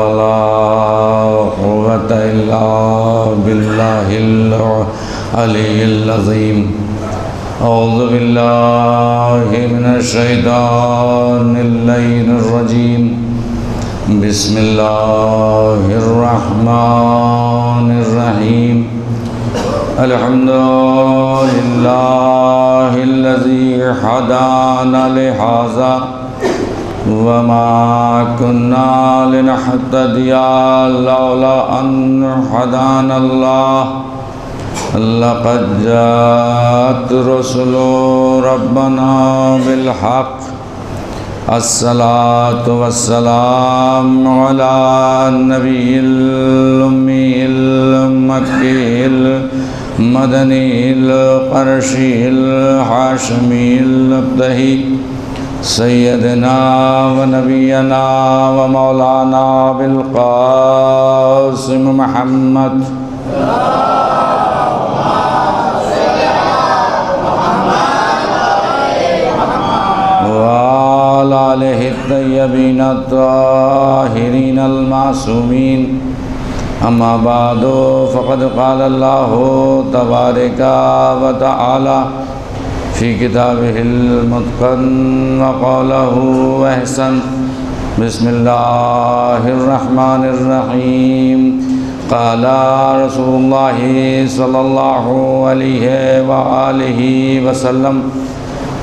ولا قوة إلا بالله العلي العظيم أعوذ بالله من الشيطان اللعين الرجيم بسم الله الرحمن الرحيم الحمد لله الذي هدانا لهذا وما كنا لنهتدي لولا أن هدانا الله لقد جاءت رسل ربنا بالحق الصلاة والسلام على النبي الأمي المكي المدني القرشي الهاشمي الأبتهي سيدنا ونبينا ومولانا بالقاسم محمد وعلى آله الطيبين الطاهرين المعصومين أما بعد فقد قال الله تبارك وتعالى في كتابه المتقن وقاله أحسن بسم الله الرحمن الرحيم قال رسول الله صلى الله عليه وآله وسلم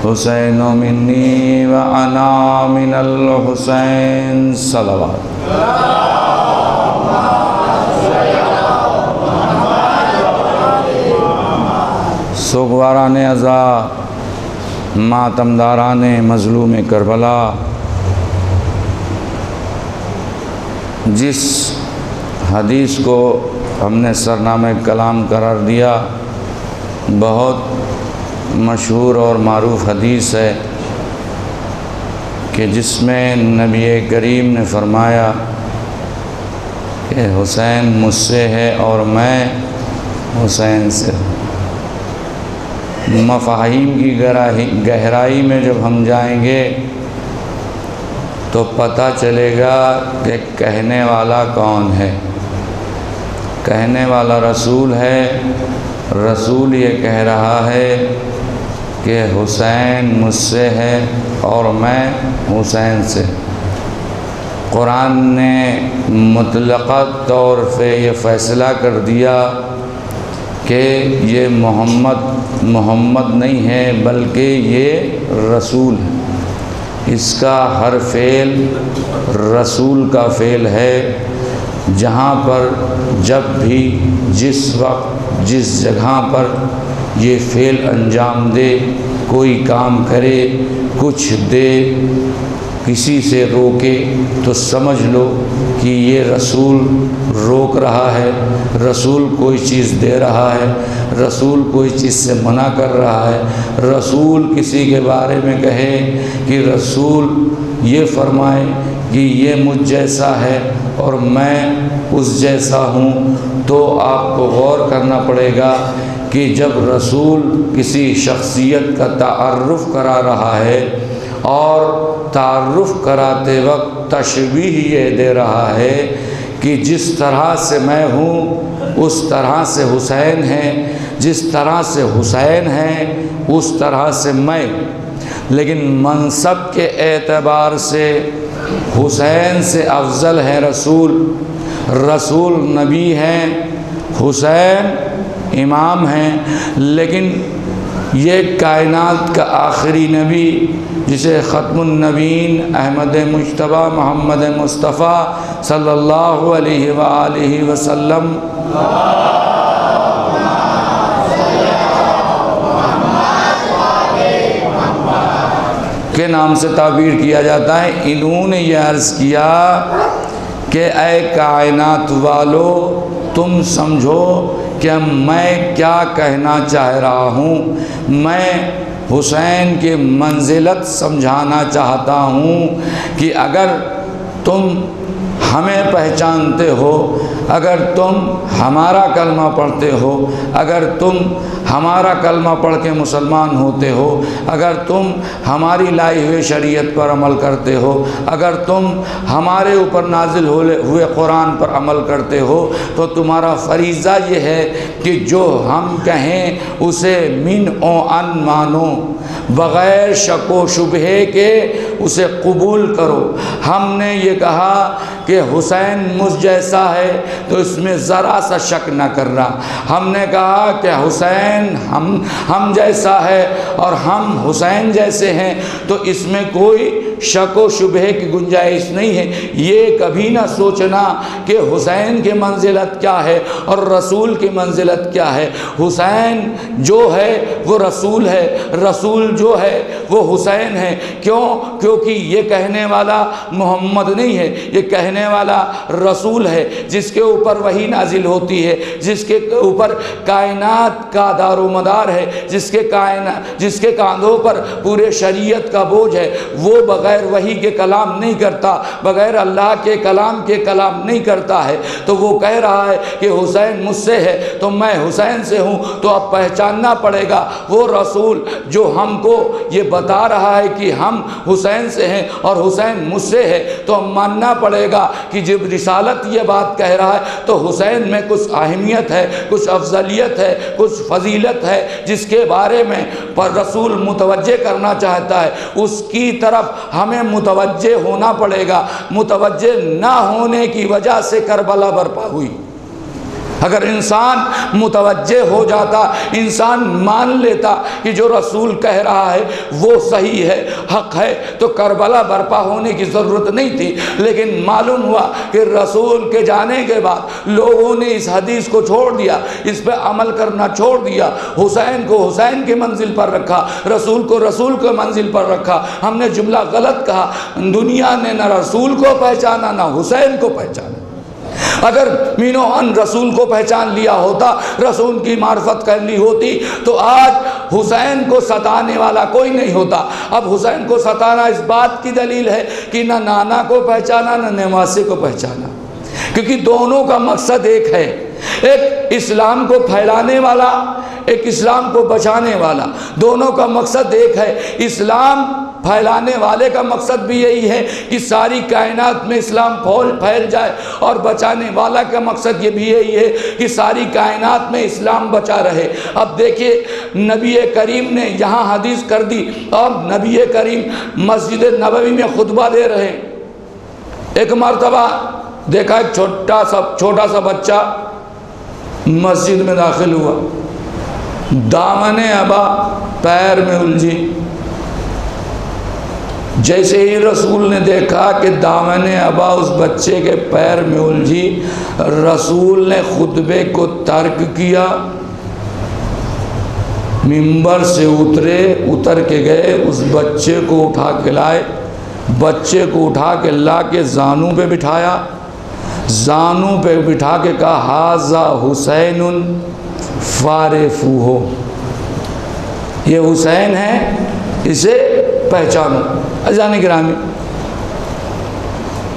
حسین منی وانا من الحسین صلوات سوگواران ازا ماتمداران مظلوم کربلا، جس حدیث کو ہم نے سرنامہ کلام قرار دیا بہت مشہور اور معروف حدیث ہے کہ جس میں نبی کریم نے فرمایا کہ حسین مجھ سے ہے اور میں حسین سے ہوں۔ مفاہیم کی گہرائی میں جب ہم جائیں گے تو پتہ چلے گا کہ کہنے والا کون ہے۔ کہنے والا رسول ہے، رسول یہ کہہ رہا ہے کہ حسین مجھ سے ہے اور میں حسین سے۔ قرآن نے مطلقہ طور پہ یہ فیصلہ کر دیا کہ یہ محمد نہیں ہے بلکہ یہ رسول ہے۔ اس کا ہر فعل رسول کا فعل ہے۔ جہاں پر جب بھی جس وقت جس جگہ پر یہ فعل انجام دے، کوئی کام کرے، کچھ دے، کسی سے روکے، تو سمجھ لو کہ یہ رسول روک رہا ہے، رسول کوئی چیز دے رہا ہے، رسول کوئی چیز سے منع کر رہا ہے۔ رسول کسی کے بارے میں کہے کہ رسول یہ فرمائے کہ یہ مجھ جیسا ہے اور میں اس جیسا ہوں، تو آپ کو غور کرنا پڑے گا کہ جب رسول کسی شخصیت کا تعارف کرا رہا ہے اور تعارف کراتے وقت تشبیہ یہ دے رہا ہے کہ جس طرح سے میں ہوں اس طرح سے حسین ہے، جس طرح سے حسین ہے اس طرح سے میں، لیکن منصب کے اعتبار سے حسین سے افضل ہے رسول نبی ہیں، حسین امام ہیں، لیکن یہ کائنات کا آخری نبی جسے ختم النبیین احمد مجتبی محمد مصطفیٰ صلی اللہ علیہ وآلہ وسلم کے نام سے تعبیر کیا جاتا ہے۔ انہوں نے یہ عرض کیا کہ اے کائنات والو، تم سمجھو کہ میں کیا کہنا چاہ رہا ہوں۔ میں حسین کی منزلت سمجھانا چاہتا ہوں کہ اگر تم ہمیں پہچانتے ہو، اگر تم ہمارا کلمہ پڑھتے ہو، اگر تم ہمارا کلمہ پڑھ کے مسلمان ہوتے ہو، اگر تم ہماری لائی ہوئی شریعت پر عمل کرتے ہو، اگر تم ہمارے اوپر نازل ہوئے قرآن پر عمل کرتے ہو، تو تمہارا فریضہ یہ ہے کہ جو ہم کہیں اسے من و ان مانو، بغیر شک و شبہے کے اسے قبول کرو۔ ہم نے یہ کہا کہ حسین مجھ جیسا ہے تو اس میں ذرا سا شک نہ کر رہا، ہم نے کہا کہ حسین ہم جیسا ہے اور ہم حسین جیسے ہیں تو اس میں کوئی شک و شبہے کی گنجائش نہیں ہے۔ یہ کبھی نہ سوچنا کہ حسین کی منزلت کیا ہے اور رسول کی منزلت کیا ہے۔ حسین جو ہے وہ رسول ہے، رسول جو ہے وہ حسین ہے۔ کیوں؟ کیونکہ یہ کہنے والا محمد نہیں ہے، یہ کہنے والا رسول ہے، جس کے اوپر وحی نازل ہوتی ہے، جس کے اوپر کائنات کا دار و مدار ہے، جس کے کاندھوں پر پورے شریعت کا بوجھ ہے۔ وہ بغیر وحی کے کلام نہیں کرتا، بغیر اللہ کے کلام کے کلام نہیں کرتا ہے۔ تو وہ کہہ رہا ہے کہ حسین مجھ سے ہے تو میں حسین سے ہوں، تو اب پہچاننا پڑے گا وہ رسول جو ہم کو یہ بتا رہا ہے کہ ہم حسین سے ہیں اور حسین مجھ سے ہے، تو ماننا پڑے گا کہ جب رسالت یہ بات کہہ رہا ہے تو حسین میں کچھ اہمیت ہے، کچھ افضلیت ہے، کچھ فضیلت ہے، جس کے بارے میں پر رسول متوجہ کرنا چاہتا ہے، اس کی طرف ہمیں متوجہ ہونا پڑے گا۔ متوجہ نہ ہونے کی وجہ سے کربلا برپا ہوئی۔ اگر انسان متوجہ ہو جاتا، انسان مان لیتا کہ جو رسول کہہ رہا ہے وہ صحیح ہے، حق ہے، تو کربلا برپا ہونے کی ضرورت نہیں تھی۔ لیکن معلوم ہوا کہ رسول کے جانے کے بعد لوگوں نے اس حدیث کو چھوڑ دیا، اس پہ عمل کرنا چھوڑ دیا، حسین کو حسین کی منزل پر رکھا، رسول کو رسول کی منزل پر رکھا۔ ہم نے جملہ غلط کہا، دنیا نے نہ رسول کو پہچانا نہ حسین کو پہچانا۔ اگر مینو ان رسول کو پہچان لیا ہوتا، رسول کی معرفت کر لی ہوتی، تو آج حسین کو ستانے والا کوئی نہیں ہوتا۔ اب حسین کو ستانا اس بات کی دلیل ہے کہ نہ نانا کو پہچانا نہ نواسے کو پہچانا، کیونکہ دونوں کا مقصد ایک ہے، ایک اسلام کو پھیلانے والا، ایک اسلام کو بچانے والا، دونوں کا مقصد ایک ہے۔ اسلام پھیلانے والے کا مقصد بھی یہی ہے کہ ساری کائنات میں اسلام پھیل جائے، اور بچانے والا کا مقصد یہ بھی یہی ہے کہ ساری کائنات میں اسلام بچا رہے۔ اب دیکھیے نبی کریم نے یہاں حدیث کر دی، اور نبی کریم مسجد نبوی میں خطبہ دے رہے ہیں۔ ایک مرتبہ دیکھا ایک چھوٹا سا بچہ مسجد میں داخل ہوا، دامن ابا پیر میں الجھی۔ جیسے ہی رسول نے دیکھا کہ دامن ابا اس بچے کے پیر میں الجھی، رسول نے خطبے کو ترک کیا، منبر سے اتر کے گئے، اس بچے کو اٹھا کے لائے، بچے کو اٹھا کے لا کے زانوں پہ بٹھایا، زانوں پہ بٹھا کے کہا ھذا حسین فارفوہ، یہ حسین ہے، اسے پہچانو۔ عزیزان گرامی،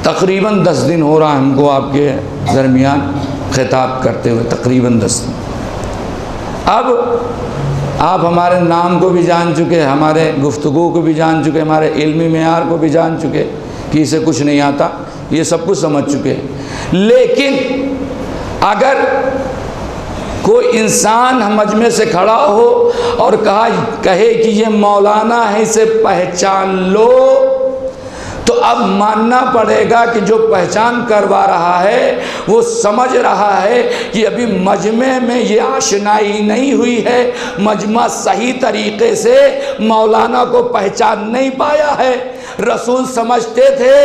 تقریباً 10 دن ہو رہا ہے ہم کو آپ کے درمیان خطاب کرتے ہوئے، تقریباً 10 دن۔ اب آپ ہمارے نام کو بھی جان چکے، ہمارے گفتگو کو بھی جان چکے، ہمارے علمی معیار کو بھی جان چکے کہ اسے کچھ نہیں آتا، یہ سب کچھ سمجھ چکے۔ لیکن اگر کوئی انسان مجمع سے کھڑا ہو اور کہے کہ یہ مولانا ہے، اسے پہچان لو، تو اب ماننا پڑے گا کہ جو پہچان کروا رہا ہے وہ سمجھ رہا ہے کہ ابھی مجمع میں یہ آشنائی نہیں ہوئی ہے، مجمع صحیح طریقے سے مولانا کو پہچان نہیں پایا ہے۔ رسول سمجھتے تھے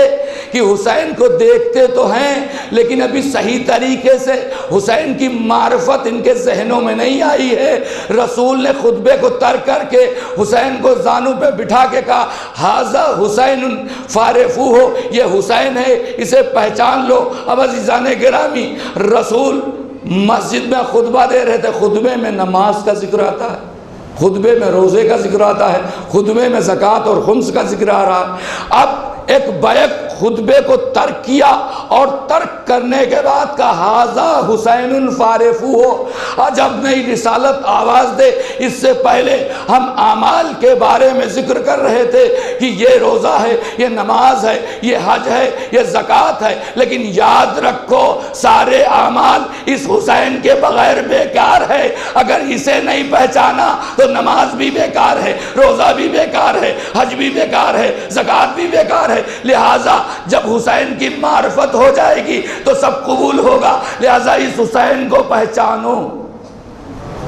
کہ حسین کو دیکھتے تو ہیں لیکن ابھی صحیح طریقے سے حسین کی معرفت ان کے ذہنوں میں نہیں آئی ہے۔ رسول نے خطبے کو ترک کر کے حسین کو زانوں پہ بٹھا کے کہا ھذا حسین فارفوہ، یہ حسین ہے، اسے پہچان لو۔ اب عزیزان گرامی، رسول مسجد میں خطبہ دے رہے تھے، خطبے میں نماز کا ذکر آتا ہے، خطبے میں روزے کا ذکر آتا ہے، خطبے میں زکوٰۃ اور خمس کا ذکر آ رہا ہے۔ اب ایک بیک خطبے کو ترک کیا اور ترک کرنے کے بعد کہا ھذا حسین فارفو ہو، جب نئی رسالت آواز دے اس سے پہلے ہم اعمال کے بارے میں ذکر کر رہے تھے کہ یہ روزہ ہے، یہ نماز ہے، یہ حج ہے، یہ زکوٰۃ ہے، لیکن یاد رکھو سارے اعمال اس حسین کے بغیر بیکار ہے۔ اگر اسے نہیں پہچانا تو نماز بھی بیکار ہے، روزہ بھی بیکار ہے، حج بھی بیکار ہے، زکوٰۃ بھی بیکار ہے۔ لہٰذا جب حسین کی معرفت ہو جائے گی تو سب قبول ہوگا۔ لہٰذا اس حسین کو پہچانو،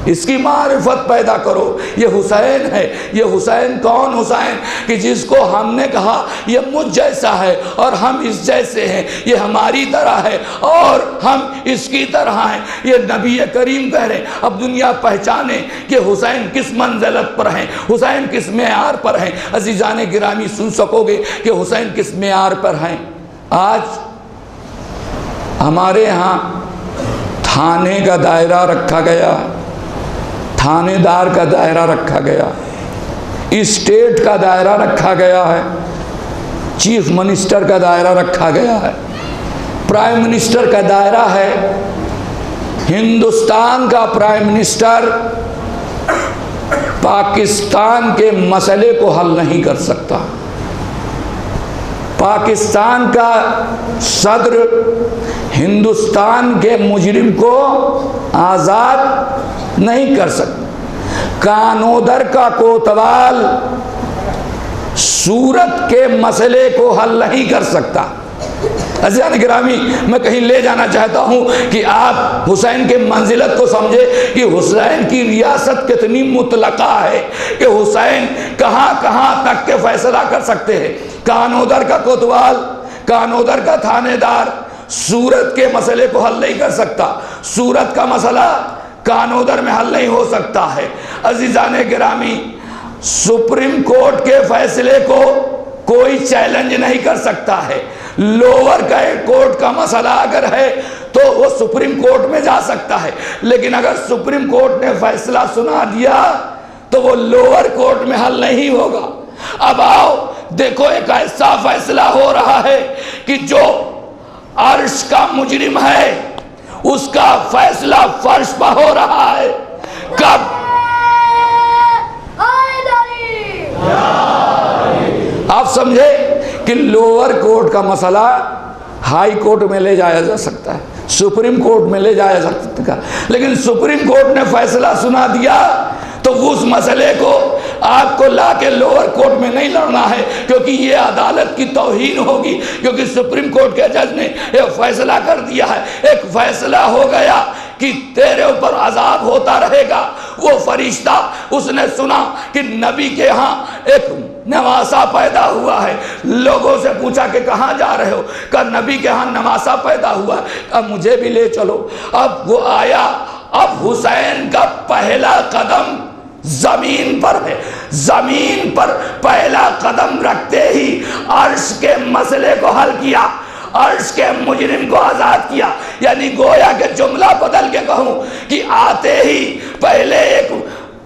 اس کی معرفت پیدا کرو۔ یہ حسین ہے۔ یہ حسین کون حسین؟ کہ جس کو ہم نے کہا یہ مجھ جیسا ہے اور ہم اس جیسے ہیں، یہ ہماری طرح ہے اور ہم اس کی طرح ہیں۔ یہ نبی کریم کہہ رہے ہیں اب دنیا پہچانے کہ حسین کس منزلت پر ہیں، حسین کس معیار پر ہیں۔ عزیزان گرامی سن سکو گے کہ حسین کس معیار پر ہیں۔ آج ہمارے ہاں تھانے کا دائرہ رکھا گیا، تھانے دار کا دائرہ رکھا گیا، اسٹیٹ کا دائرہ رکھا گیا ہے، چیف منسٹر کا دائرہ رکھا گیا ہے، پرائم منسٹر کا دائرہ ہے۔ ہندوستان کا پرائم منسٹر پاکستان کے مسئلے کو حل نہیں کر سکتا، پاکستان کا صدر ہندوستان کے مجرم کو آزاد نہیں کر سکتا، کانودر کا کوتوال سورت کے مسئلے کو حل نہیں کر سکتا۔ عزیزان گرامی میں کہیں لے جانا چاہتا ہوں کہ آپ حسین کے منزلت کو سمجھے کہ حسین کی ریاست کتنی مطلقہ ہے کہ حسین کہاں کہاں تک کے فیصلہ کر سکتے ہیں۔ کانودر کا کوتوال، کانودر کا تھانے دار سورت کے مسئلے کو حل نہیں کر سکتا، سورت کا مسئلہ کانودر میں حل نہیں ہو سکتا ہے۔ عزیزان گرامی سپریم کورٹ کے فیصلے کو کوئی چیلنج نہیں کر سکتا ہے۔ لوور کورٹ کا مسئلہ اگر ہے تو وہ سپریم کورٹ میں جا سکتا ہے، لیکن اگر سپریم کورٹ نے فیصلہ سنا دیا تو وہ لوور کورٹ میں حل نہیں ہوگا۔ اب آؤ دیکھو ایک ایسا فیصلہ ہو رہا ہے کہ جو عرش کا مجرم ہے اس کا فیصلہ فرش پہ ہو رہا ہے۔ کب؟ آپ سمجھے کہ لوور کورٹ کا مسئلہ ہائی کورٹ میں لے جایا جا سکتا ہے، سپریم کورٹ میں لے جایا جا سکتا ہے، لیکن سپریم کورٹ نے فیصلہ سنا دیا تو اس مسئلے کو آپ کو لا کے لوور کورٹ میں نہیں لڑنا ہے، کیونکہ یہ عدالت کی توہین ہوگی، کیونکہ سپریم کورٹ کے جج نے ایک فیصلہ کر دیا ہے، ایک فیصلہ ہو گیا کہ تیرے اوپر عذاب ہوتا رہے گا۔ وہ فرشتہ اس نے سنا کہ نبی کے ہاں ایک نواسا پیدا ہوا ہے، لوگوں سے پوچھا کہ کہاں جا رہے ہو؟ کہا نبی کے ہاں نواسا پیدا ہوا ہے، کہا مجھے بھی لے چلو۔ اب وہ آیا، اب حسین کا پہلا قدم زمین پر ہے، زمین پر پہلا قدم رکھتے ہی عرش کے مسئلے کو حل کیا، عرش کے مجرم کو آزاد کیا۔ یعنی گویا کہ جملہ بدل کے کہوں کہ آتے ہی پہلے ایک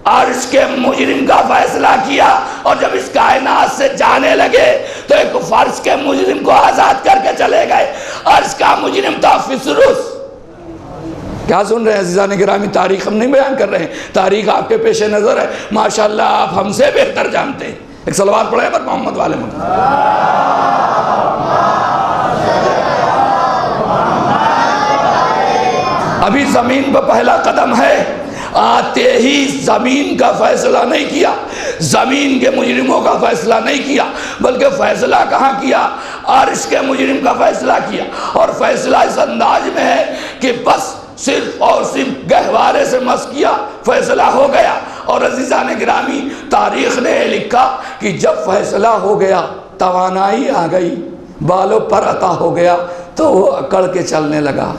عرش کے مجرم کا فیصلہ کیا اور جب اس کائنات سے جانے لگے تو ایک فرش کے مجرم کو آزاد کر کے چلے گئے۔ عرش کا مجرم تھا فسرس۔ کیا سن رہے ہیں عزیزان گرامی؟ تاریخ ہم نہیں بیان کر رہے ہیں، تاریخ آپ کے پیش نظر ہے، ماشاءاللہ آپ ہم سے بہتر جانتے ہیں۔ ایک صلوات پڑھیں پر محمد والے محمد۔ ابھی زمین پر پہلا قدم ہے، آتے ہی زمین کا فیصلہ نہیں کیا، زمین کے مجرموں کا فیصلہ نہیں کیا، بلکہ فیصلہ کہاں کیا؟ عرش کے مجرم کا فیصلہ کیا، اور فیصلہ اس انداز میں ہے کہ بس صرف اور صرف گہوارے سے مس کیا، فیصلہ ہو گیا۔ اور عزیزان گرامی تاریخ نے لکھا کہ جب فیصلہ ہو گیا توانائی آ گئی، بالوں پر عطا ہو گیا تو وہ اکڑ کے چلنے لگا۔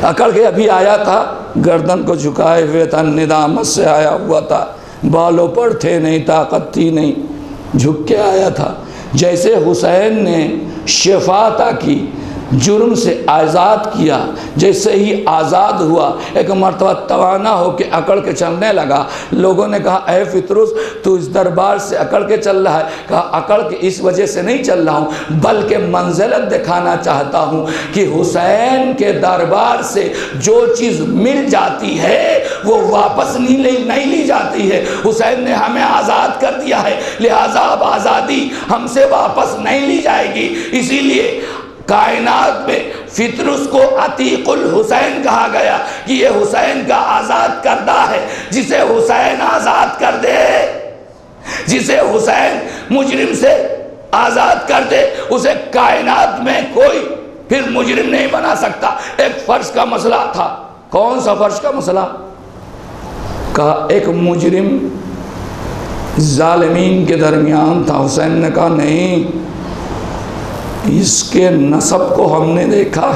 اکڑ کے ابھی آیا تھا، گردن کو جھکائے ہوئے تھا، ندامت سے آیا ہوا تھا، بالوں پر تھے نہیں، طاقت تھی نہیں، جھک کے آیا تھا۔ جیسے حسین نے شفا عطا کی، جرم سے آزاد کیا، جیسے ہی آزاد ہوا ایک مرتبہ توانا ہو کے اکڑ کے چلنے لگا۔ لوگوں نے کہا اے فطرس تو اس دربار سے اکڑ کے چل رہا ہے؟ کہا اکڑ کے اس وجہ سے نہیں چل رہا ہوں، بلکہ منزلت دکھانا چاہتا ہوں کہ حسین کے دربار سے جو چیز مل جاتی ہے وہ واپس نہیں لی جاتی ہے۔ حسین نے ہمیں آزاد کر دیا ہے، لہٰذا اب آزادی ہم سے واپس نہیں لی جائے گی۔ اسی لیے کائنات میں فطرس کو عتیق الحسین کہا گیا کہ یہ حسین کا آزاد کردہ ہے۔ جسے حسین آزاد کر دے، جسے حسین مجرم سے آزاد کر دے، اسے کائنات میں کوئی پھر مجرم نہیں بنا سکتا۔ ایک فرش کا مسئلہ تھا۔ کون سا فرش کا مسئلہ؟ کہا ایک مجرم ظالمین کے درمیان تھا۔ حسین نے کہا نہیں، اس کے نسب کو ہم نے دیکھا،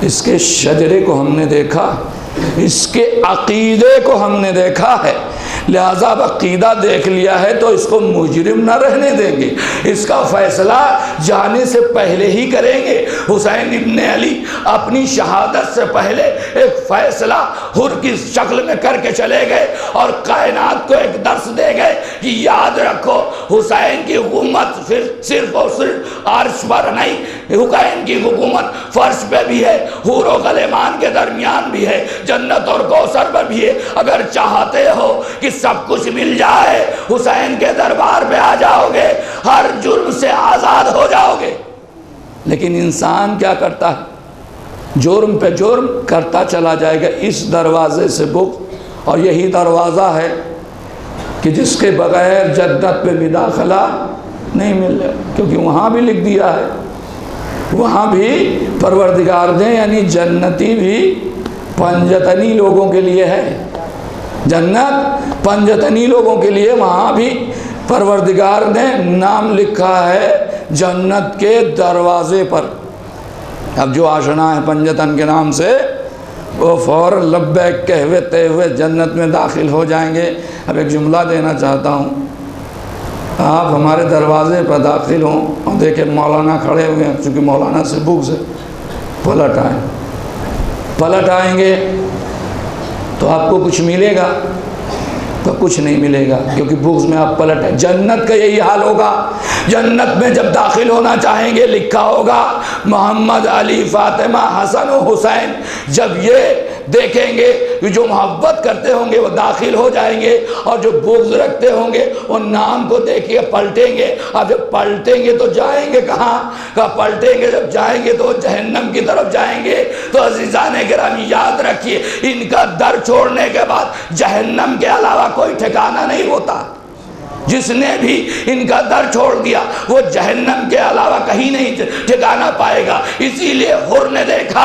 اس کے شجرے کو ہم نے دیکھا، اس کے عقیدے کو ہم نے دیکھا ہے، لہذا اب عقیدہ دیکھ لیا ہے تو اس کو مجرم نہ رہنے دیں گے، اس کا فیصلہ جانے سے پہلے ہی کریں گے۔ حسین ابن علی اپنی شہادت سے پہلے ایک فیصلہ حر کی شکل میں کر کے چلے گئے اور کائنات کو ایک درس دے گئے کہ یاد رکھو حسین کی حکومت صرف اور صرف عرش پر نہیں، حسین کی حکومت فرش پہ بھی ہے، حور و غلیمان کے درمیان بھی ہے، جنت اور کوثر پر بھی ہے۔ اگر چاہتے ہو کہ سب کچھ مل جائے، حسین کے دربار پہ آ جاؤ گے، ہر جرم سے آزاد ہو جاؤ گے۔ لیکن انسان کیا کرتا ہے؟ جرم پہ جرم کرتا چلا جائے گا۔ اس دروازے سے بغض، اور یہی دروازہ ہے کہ جس کے بغیر جنت میں بھی داخلہ نہیں مل رہا، کیونکہ وہاں بھی لکھ دیا ہے، وہاں بھی پروردگار نے یعنی جنتی بھی پنجتنی لوگوں کے لیے ہے۔ جنت پنجتنی لوگوں کے لیے، وہاں بھی پروردگار نے نام لکھا ہے جنت کے دروازے پر۔ اب جو آشنا ہے پنجتن کے نام سے وہ فوراً لبیک کہتے ہوئے جنت میں داخل ہو جائیں گے۔ اب ایک جملہ دینا چاہتا ہوں، آپ ہمارے دروازے پر داخل ہوں اور دیکھیں مولانا کھڑے ہوئے ہیں، چونکہ مولانا سے بغض ہے، پلٹ آئیں گے تو آپ کو کچھ ملے گا؟ تو کچھ نہیں ملے گا، کیونکہ بغض میں آپ پلٹ ہیں۔ جنت کا یہی حال ہوگا۔ جنت میں جب داخل ہونا چاہیں گے لکھا ہوگا محمد، علی، فاطمہ، حسن و حسین۔ جب یہ دیکھیں گے کہ جو محبت کرتے ہوں گے وہ داخل ہو جائیں گے، اور جو بغض رکھتے ہوں گے وہ نام کو دیکھیے پلٹیں گے۔ اب جب پلٹیں گے تو جائیں گے کہاں؟ کہا پلٹیں گے جب جائیں گے تو جہنم کی طرف جائیں گے۔ تو عزیزان گرامی یاد رکھیے، ان کا در چھوڑنے کے بعد جہنم کے علاوہ کوئی ٹھکانہ نہیں ہوتا۔ جس نے بھی ان کا در چھوڑ دیا وہ جہنم کے علاوہ کہیں نہیں ٹھکانہ پائے گا۔ اسی لیے حر نے دیکھا،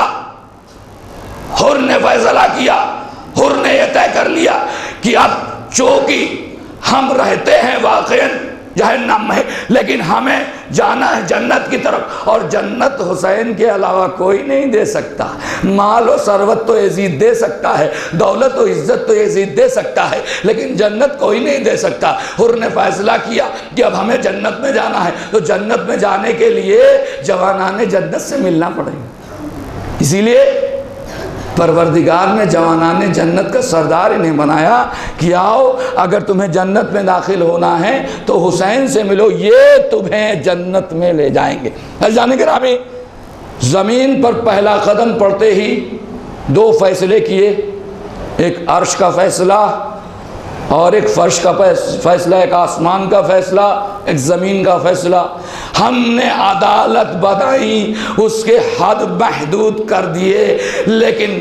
حر نے فیصلہ کیا، حر نے یہ طے کر لیا کہ اب چونکہ ہم رہتے ہیں واقعاً جہنم میں، لیکن ہمیں جانا ہے جنت کی طرف، اور جنت حسین کے علاوہ کوئی نہیں دے سکتا۔ مال و ثروت تو یزید دے سکتا ہے، دولت و عزت تو یزید دے سکتا ہے، لیکن جنت کوئی نہیں دے سکتا۔ حر نے فیصلہ کیا کہ اب ہمیں جنت میں جانا ہے، تو جنت میں جانے کے لیے جوانان جنت سے ملنا پڑے گا۔ اسی لیے پروردگار نے جوانان جنت کا سردار انہیں بنایا کہ آؤ اگر تمہیں جنت میں داخل ہونا ہے تو حسین سے ملو، یہ تمہیں جنت میں لے جائیں گے۔ جانے کے رامی زمین پر پہلا قدم پڑتے ہی دو فیصلے کیے، ایک عرش کا فیصلہ اور ایک فرش کا فیصلہ، ایک آسمان کا فیصلہ، ایک زمین کا فیصلہ۔ ہم نے عدالت بنائی، اس کے حد محدود کر دیے، لیکن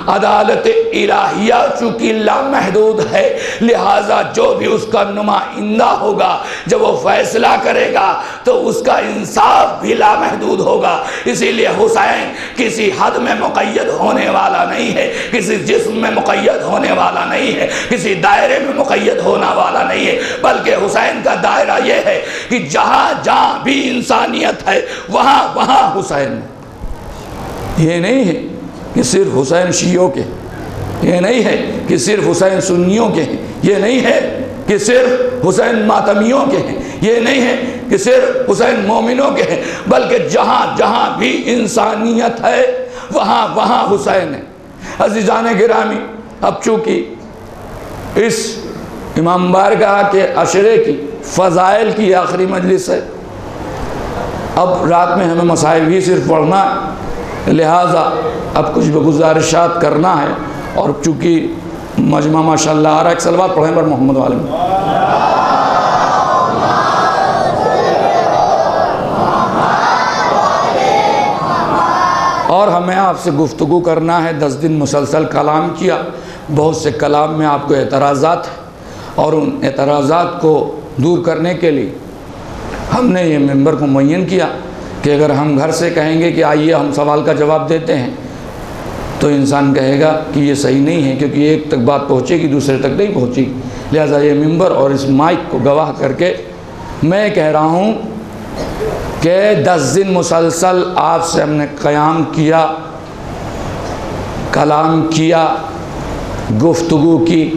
عدالت الہیہ چونکہ لامحدود ہے، لہٰذا جو بھی اس کا نمائندہ ہوگا جب وہ فیصلہ کرے گا تو اس کا انصاف بھی لامحدود ہوگا۔ اسی لیے حسین کسی حد میں مقید ہونے والا نہیں ہے، کسی جسم میں مقید ہونے والا نہیں ہے، کسی دائرے میں مقید ہونا والا نہیں ہے، بلکہ حسین کا دائرہ یہ ہے کہ جہاں جہاں بھی انسانیت ہے وہاں وہاں حسین۔ یہ نہیں ہے کہ صرف حسین شیعوں کے، یہ نہیں ہے کہ صرف حسین سنیوں کے ہیں، یہ نہیں ہے کہ صرف حسین ماتمیوں کے ہیں، یہ نہیں ہے کہ صرف حسین مومنوں کے ہیں، بلکہ جہاں جہاں بھی انسانیت ہے وہاں وہاں حسین ہے۔ عزیزان گرامی، اب چونکہ اس امام بارگاہ کے عشرے کی فضائل کی آخری مجلس ہے، اب رات میں ہمیں مصائب ہی صرف پڑھنا ہے، لہٰذا اب کچھ گزارشات کرنا ہے، اور چونکہ مجمع ماشاءاللہ آ رہا ہے، ایک صلوات پڑھیں پر محمد والے میں۔ اور ہمیں آپ سے گفتگو کرنا ہے، 10 دن مسلسل کلام کیا، بہت سے کلام میں آپ کو اعتراضات ہیں، اور ان اعتراضات کو دور کرنے کے لیے ہم نے یہ ممبر کو معین کیا کہ اگر ہم گھر سے کہیں گے کہ آئیے ہم سوال کا جواب دیتے ہیں، تو انسان کہے گا کہ یہ صحیح نہیں ہے، کیونکہ ایک تک بات پہنچے گی دوسرے تک نہیں پہنچے گی۔ لہٰذا یہ ممبر اور اس مائک کو گواہ کر کے میں کہہ رہا ہوں کہ 10 دن مسلسل آپ سے ہم نے قیام کیا، کلام کیا، گفتگو کی،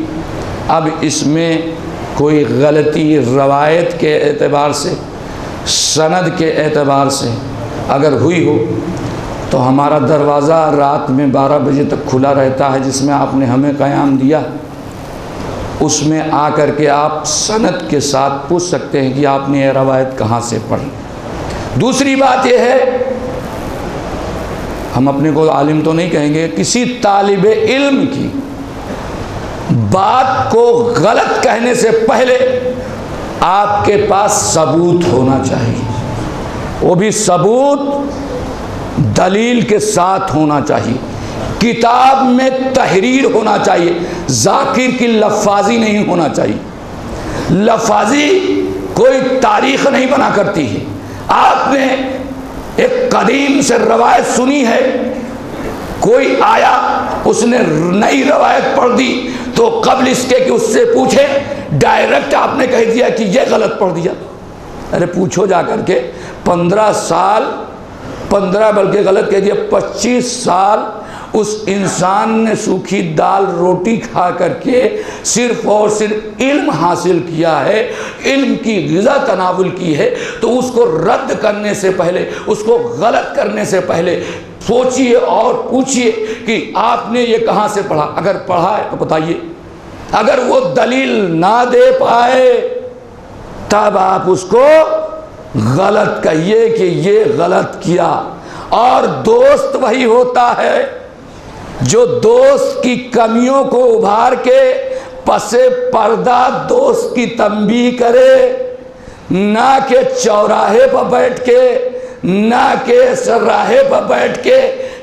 اب اس میں کوئی غلطی روایت کے اعتبار سے، سند کے اعتبار سے اگر ہوئی ہو تو ہمارا دروازہ رات میں 12 بجے تک کھلا رہتا ہے، جس میں آپ نے ہمیں قیام دیا، اس میں آ کر کے آپ سند کے ساتھ پوچھ سکتے ہیں کہ آپ نے یہ روایت کہاں سے پڑھی۔ دوسری بات یہ ہے، ہم اپنے کو عالم تو نہیں کہیں گے، کسی طالب علم کی بات کو غلط کہنے سے پہلے آپ کے پاس ثبوت ہونا چاہیے، وہ بھی ثبوت دلیل کے ساتھ ہونا چاہیے، کتاب میں تحریر ہونا چاہیے، ذاکر کی لفاظی نہیں ہونا چاہیے۔ لفاظی کوئی تاریخ نہیں بنا کرتی ہے۔ آپ نے ایک قدیم سے روایت سنی ہے، کوئی آیا اس نے نئی روایت پڑھ دی، تو قبل اس کے کہ اس سے پوچھے ڈائریکٹ آپ نے کہہ دیا کہ یہ غلط پڑھ دیا۔ ارے پوچھو جا کر کے، 15 سال، 15 بلکہ غلط کہہ دیا 25 سال اس انسان نے سوکھی دال روٹی کھا کر کے صرف اور صرف علم حاصل کیا ہے، علم کی غذا تناول کی ہے، تو اس کو رد کرنے سے پہلے، اس کو غلط کرنے سے پہلے سوچئے اور پوچھئے کہ آپ نے یہ کہاں سے پڑھا۔ اگر پڑھا ہے تو بتائیے، اگر وہ دلیل نہ دے پائے تب آپ اس کو غلط کہیے کہ یہ غلط کیا۔ اور دوست وہی ہوتا ہے جو دوست کی کمیوں کو ابھار کے پس پردہ دوست کی تنبیہ کرے، نہ کہ چوراہے پر بیٹھ کے، نہ کہ سراہے پر بیٹھ کے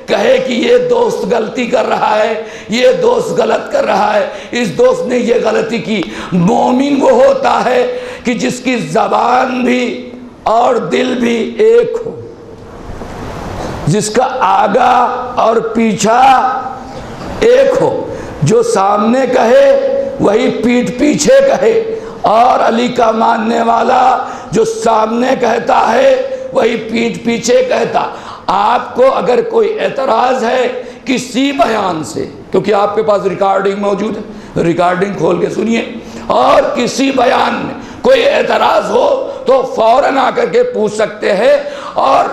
کہے کہ یہ دوست غلطی کر رہا ہے، یہ دوست غلط کر رہا ہے، اس دوست نے یہ غلطی کی۔ مومن وہ ہوتا ہے کہ جس کی زبان بھی اور دل بھی ایک ہو، جس کا آگا اور پیچھا ایک ہو، جو سامنے کہے وہی پیٹھ پیچھے کہے، اور علی کا ماننے والا جو سامنے کہتا ہے وہی پیٹھ پیچھے کہتا۔ آپ کو اگر کوئی اعتراض ہے کسی بیان سے، کیونکہ آپ کے پاس ریکارڈنگ موجود ہے، ریکارڈنگ کھول کے سنیے، اور کسی بیان میں کوئی اعتراض ہو تو فوراً آ کر کے پوچھ سکتے ہیں۔ اور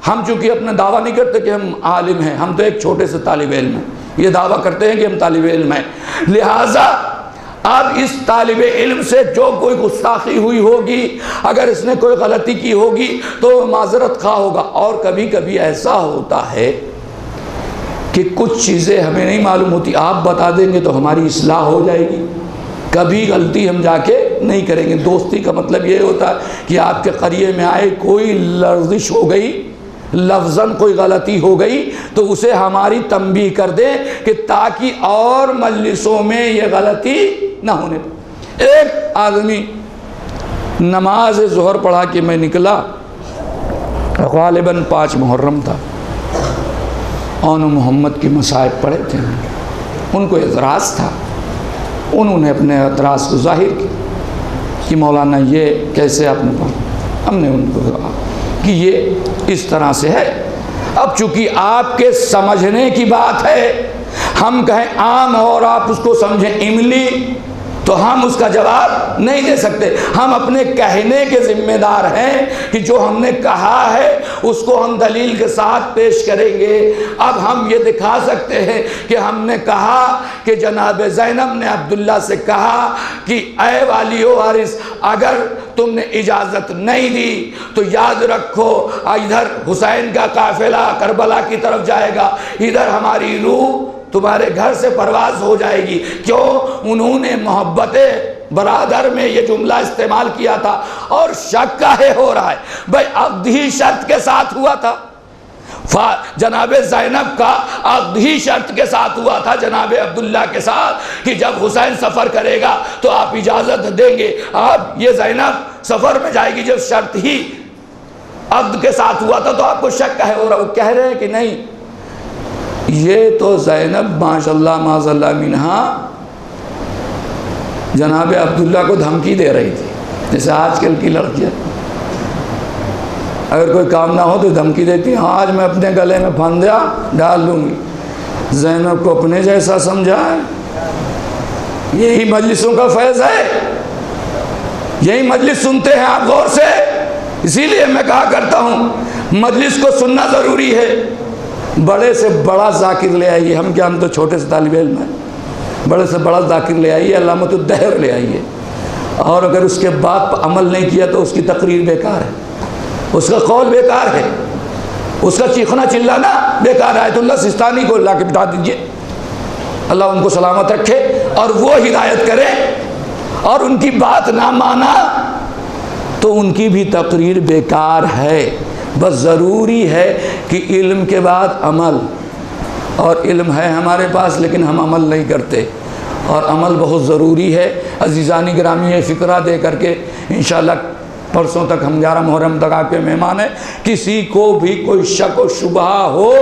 ہم چونکہ اپنا دعویٰ نہیں کرتے کہ ہم عالم ہیں، ہم تو ایک چھوٹے سے طالب علم ہیں، یہ دعویٰ کرتے ہیں کہ ہم طالب علم ہیں، لہٰذا اب اس طالب علم سے جو کوئی گستاخی ہوئی ہوگی، اگر اس نے کوئی غلطی کی ہوگی تو معذرت خواہ ہوگا۔ اور کبھی کبھی ایسا ہوتا ہے کہ کچھ چیزیں ہمیں نہیں معلوم ہوتی، آپ بتا دیں گے تو ہماری اصلاح ہو جائے گی، کبھی غلطی ہم جا کے نہیں کریں گے۔ دوستی کا مطلب یہ ہوتا ہے کہ آپ کے قریے میں آئے، کوئی لرزش ہو گئی، لفظاً کوئی غلطی ہو گئی تو اسے ہماری تنبیہ کر دیں کہ تاکہ اور مجلسوں میں یہ غلطی نہ ہونے پائے۔ ایک آدمی نماز ظہر پڑھا کہ میں نکلا، غالباً 5 محرم تھا، آن محمد کی مصائب پڑھے تھے، ان کو اعتراض تھا، انہوں نے اپنے اعتراض کو ظاہر کیا کہ مولانا یہ کیسے آپ نے پڑھا۔ ہم نے ان کو کہا کہ یہ اس طرح سے ہے۔ اب چونکہ آپ کے سمجھنے کی بات ہے، ہم کہیں عام اور آپ اس کو سمجھیں املی، تو ہم اس کا جواب نہیں دے سکتے. ہم اپنے کہنے کے ذمہ دار ہیں کہ جو ہم نے کہا ہے اس کو ہم دلیل کے ساتھ پیش کریں گے. اب ہم یہ دکھا سکتے ہیں کہ ہم نے کہا کہ جناب زینب نے عبداللہ سے کہا کہ اے والی و وارث، اگر تم نے اجازت نہیں دی تو یاد رکھو ادھر حسین کا قافلہ کربلا کی طرف جائے گا، ادھر ہماری روح تمہارے گھر سے پرواز ہو جائے گی. کیوں؟ انہوں نے محبت برادر میں یہ جملہ استعمال کیا تھا. اور شک کاہے ہو رہا ہے بھائی؟ عقد ہی شرط کے ساتھ ہوا تھا. جناب زینب کا عقد ہی شرط کے ساتھ ہوا تھا جناب عبداللہ کے ساتھ کہ جب حسین سفر کرے گا تو آپ اجازت دیں گے. اب یہ زینب سفر میں جائے گی جب شرط ہی عقد کے ساتھ ہوا تھا، تو آپ کو شک کاہے ہو رہا؟ وہ کہہ رہے ہیں کہ نہیں، یہ تو زینب ماشاءاللہ معاذ اللہ منہا جناب عبداللہ کو دھمکی دے رہی تھی، جیسے آج کل کی لڑکیاں اگر کوئی کام نہ ہو تو دھمکی دیتی ہیں، آج میں اپنے گلے میں پھندیا ڈال لوں گی. زینب کو اپنے جیسا سمجھا ہے. یہی مجلسوں کا فیض ہے، یہی مجلس سنتے ہیں آپ غور سے. اسی لیے میں کہا کرتا ہوں مجلس کو سننا ضروری ہے. بڑے سے بڑا ذاکر لے آئیے، ہم تو چھوٹے سے طالب علم ہیں، بڑے سے بڑا ذاکر لے آئیے، علامت الدہر لے آئیے، اور اگر اس کے بعد عمل نہیں کیا تو اس کی تقریر بیکار ہے، اس کا قول بیکار ہے، اس کا چیخنا چلانا بیکار ہے. آیت اللہ سستانی کو لا کے بتا دیجئے، اللہ ان کو سلامت رکھے اور وہ ہدایت کرے. اور ان کی بات نہ مانا تو ان کی بھی تقریر بیکار ہے. بس ضروری ہے کہ علم کے بعد عمل، اور علم ہے ہمارے پاس لیکن ہم عمل نہیں کرتے، اور عمل بہت ضروری ہے. عزیزانی گرامی یہ فکرہ دے کر کے انشاءاللہ پرسوں تک ہم 11 محرم تک آپ کے مہمان ہیں. کسی کو بھی کوئی شک و شبہ ہو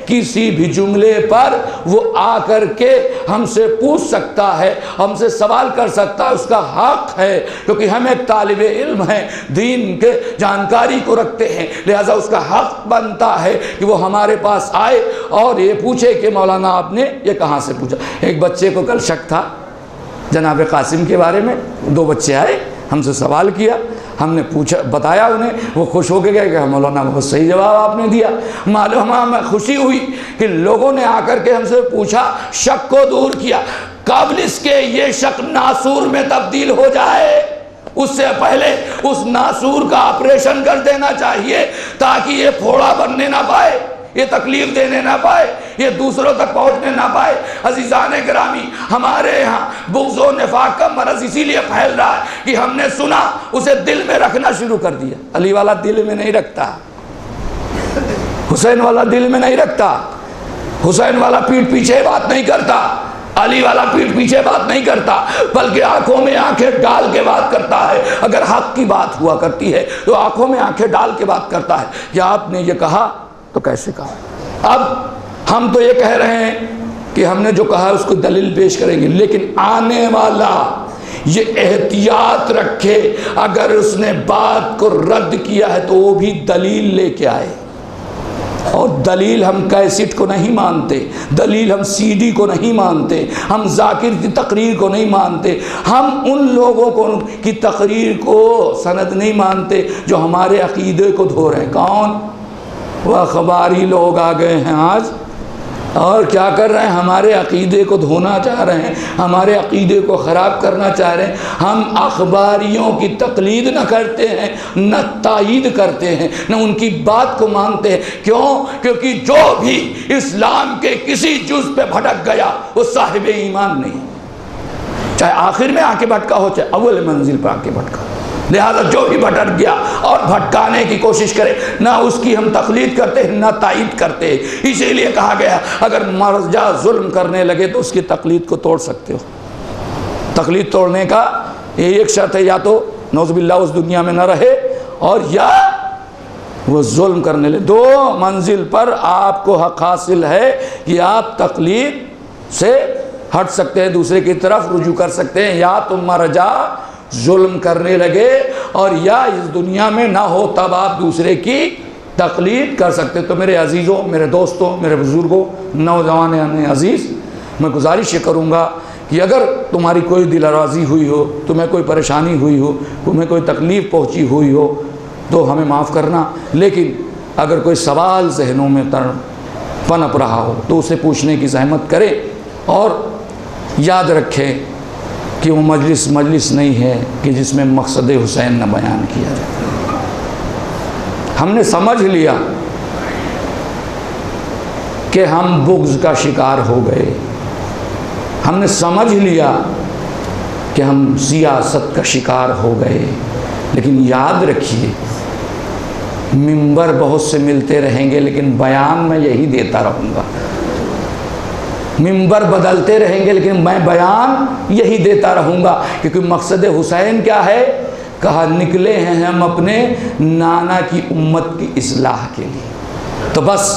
کسی بھی جملے پر، وہ آ کر کے ہم سے پوچھ سکتا ہے، ہم سے سوال کر سکتا ہے، اس کا حق ہے، کیونکہ ہم ایک طالب علم ہیں، دین کے جانکاری کو رکھتے ہیں، لہذا اس کا حق بنتا ہے کہ وہ ہمارے پاس آئے اور یہ پوچھے کہ مولانا آپ نے یہ کہاں سے پوچھا. ایک بچے کو کل شک تھا جناب قاسم کے بارے میں، 2 بچے آئے ہم سے سوال کیا، ہم نے پوچھا، بتایا انہیں، وہ خوش ہو کے گئے کہ مولانا بہت صحیح جواب آپ نے دیا. معلوم ہمیں خوشی ہوئی کہ لوگوں نے آ کر کے ہم سے پوچھا، شک کو دور کیا. قبل اس کے یہ شک ناسور میں تبدیل ہو جائے، اس سے پہلے اس ناسور کا آپریشن کر دینا چاہیے تاکہ یہ پھوڑا بننے نہ پائے، یہ تکلیف دینے نہ پائے، یہ دوسروں تک پہنچنے نہ پائے. عزیزان گرامی، ہمارے یہاں بغض و نفاق کا مرض اسی لیے پھیل رہا ہے کہ ہم نے سنا اسے دل میں رکھنا شروع کر دیا. علی والا دل میں نہیں رکھتا، حسین والا دل میں نہیں رکھتا، حسین والا پیٹھ پیچھے بات نہیں کرتا، علی والا پیٹھ پیچھے بات نہیں کرتا، بلکہ آنکھوں میں آنکھیں ڈال کے بات کرتا ہے. اگر حق کی بات ہوا کرتی ہے تو آنکھوں میں آنکھیں ڈال کے بات کرتا ہے. کیا آپ نے یہ کہا تو کیسے کہا؟ اب ہم تو یہ کہہ رہے ہیں کہ ہم نے جو کہا اس کو دلیل پیش کریں گے، لیکن آنے والا یہ احتیاط رکھے اگر اس نے بات کو رد کیا ہے تو وہ بھی دلیل لے کے آئے. اور دلیل ہم کیسٹ کو نہیں مانتے، دلیل ہم سی ڈی کو نہیں مانتے، ہم ذاکر کی تقریر کو نہیں مانتے، ہم ان لوگوں کو کی تقریر کو سند نہیں مانتے جو ہمارے عقیدے کو دھو رہے ہیں. کون؟ وہ اخباری لوگ آ گئے ہیں آج اور کیا کر رہے ہیں؟ ہمارے عقیدے کو دھونا چاہ رہے ہیں، ہمارے عقیدے کو خراب کرنا چاہ رہے ہیں. ہم اخباریوں کی تقلید نہ کرتے ہیں، نہ تائید کرتے ہیں، نہ ان کی بات کو مانتے ہیں. کیوں؟ کیونکہ جو بھی اسلام کے کسی جز پہ بھٹک گیا وہ صاحب ایمان نہیں، چاہے آخر میں آ کے بھٹکا ہو چاہے اول منزل پہ آ کے بھٹکا. لہذا جو بھی بھٹک گیا اور بھٹکانے کی کوشش کرے، نہ اس کی ہم تقلید کرتے ہیں نہ تائید کرتے ہیں. اسی لیے کہا گیا اگر مرجع ظلم کرنے لگے تو اس کی تقلید کو توڑ سکتے ہو. تقلید توڑنے کا یہ ایک شرط ہے، یا تو نعوذ باللہ اس دنیا میں نہ رہے اور یا وہ ظلم کرنے لگے. 2 منزل پر آپ کو حق حاصل ہے کہ آپ تقلید سے ہٹ سکتے ہیں، دوسرے کی طرف رجوع کر سکتے ہیں. یا تم مرجع ظلم کرنے لگے اور یا اس دنیا میں نہ ہو تب آپ دوسرے کی تقلید کر سکتے. تو میرے عزیزوں، میرے دوستوں، میرے بزرگوں، نوجوان عزیز، میں گزارش یہ کروں گا کہ اگر تمہاری کوئی دل آرازی ہوئی ہو، تمہیں کوئی پریشانی ہوئی ہو، تمہیں کوئی تکلیف پہنچی ہوئی ہو تو ہمیں معاف کرنا، لیکن اگر کوئی سوال ذہنوں میں پنپ رہا ہو تو اسے پوچھنے کی زحمت کریں، اور یاد رکھیں کہ وہ مجلس نہیں ہے کہ جس میں مقصد حسین نہ بیان کیا جائے۔ ہم نے سمجھ لیا کہ ہم بغض کا شکار ہو گئے، ہم نے سمجھ لیا کہ ہم سیاست کا شکار ہو گئے، لیکن یاد رکھیے ممبر بہت سے ملتے رہیں گے لیکن بیان میں یہی دیتا رہوں گا، ممبر بدلتے رہیں گے لیکن میں بیان یہی دیتا رہوں گا، کیونکہ مقصد حسین کیا ہے؟ کہا نکلے ہیں ہم اپنے نانا کی امت کی اصلاح کے لیے۔ تو بس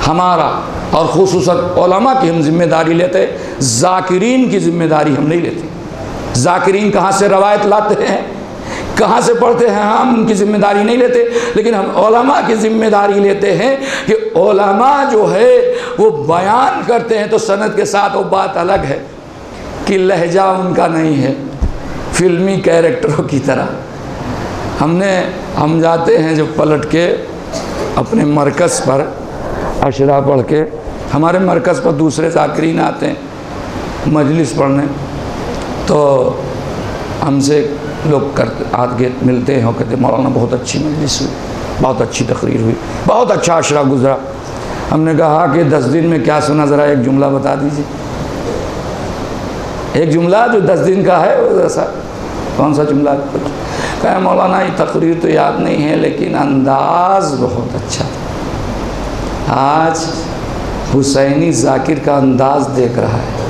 ہمارا اور خصوصاً علماء کی ہم ذمہ داری لیتے، ذاکرین کی ذمہ داری ہم نہیں لیتے۔ ذاکرین کہاں سے روایت لاتے ہیں، کہاں سے پڑھتے ہیں، ہم ان کی ذمہ داری نہیں لیتے، لیکن ہم علماء کی ذمہ داری لیتے ہیں کہ علماء جو ہے وہ بیان کرتے ہیں تو سند کے ساتھ وہ بات الگ ہے کہ لہجہ ان کا نہیں ہے فلمی کیریکٹروں کی طرح۔ ہم جاتے ہیں جو پلٹ کے اپنے مرکز پر اشرا پڑھ کے، ہمارے مرکز پر دوسرے ذاکرین آتے ہیں مجلس پڑھنے، تو ہم سے لوگ آگے ملتے ہیں اور کہتے ہیں مولانا بہت اچھی مجلس ہوئی، بہت اچھی تقریر ہوئی، بہت اچھا عشرہ گزرا۔ ہم نے کہا کہ 10 دن میں کیا سنا، ذرا ایک جملہ بتا دیجیے، ایک جملہ جو 10 دن کا ہے، وہ ایسا کون سا جملہ؟ کہا مولانا یہ تقریر تو یاد نہیں ہے لیکن انداز بہت اچھا تھا۔ آج حسینی ذاکر کا انداز دیکھ رہا ہے،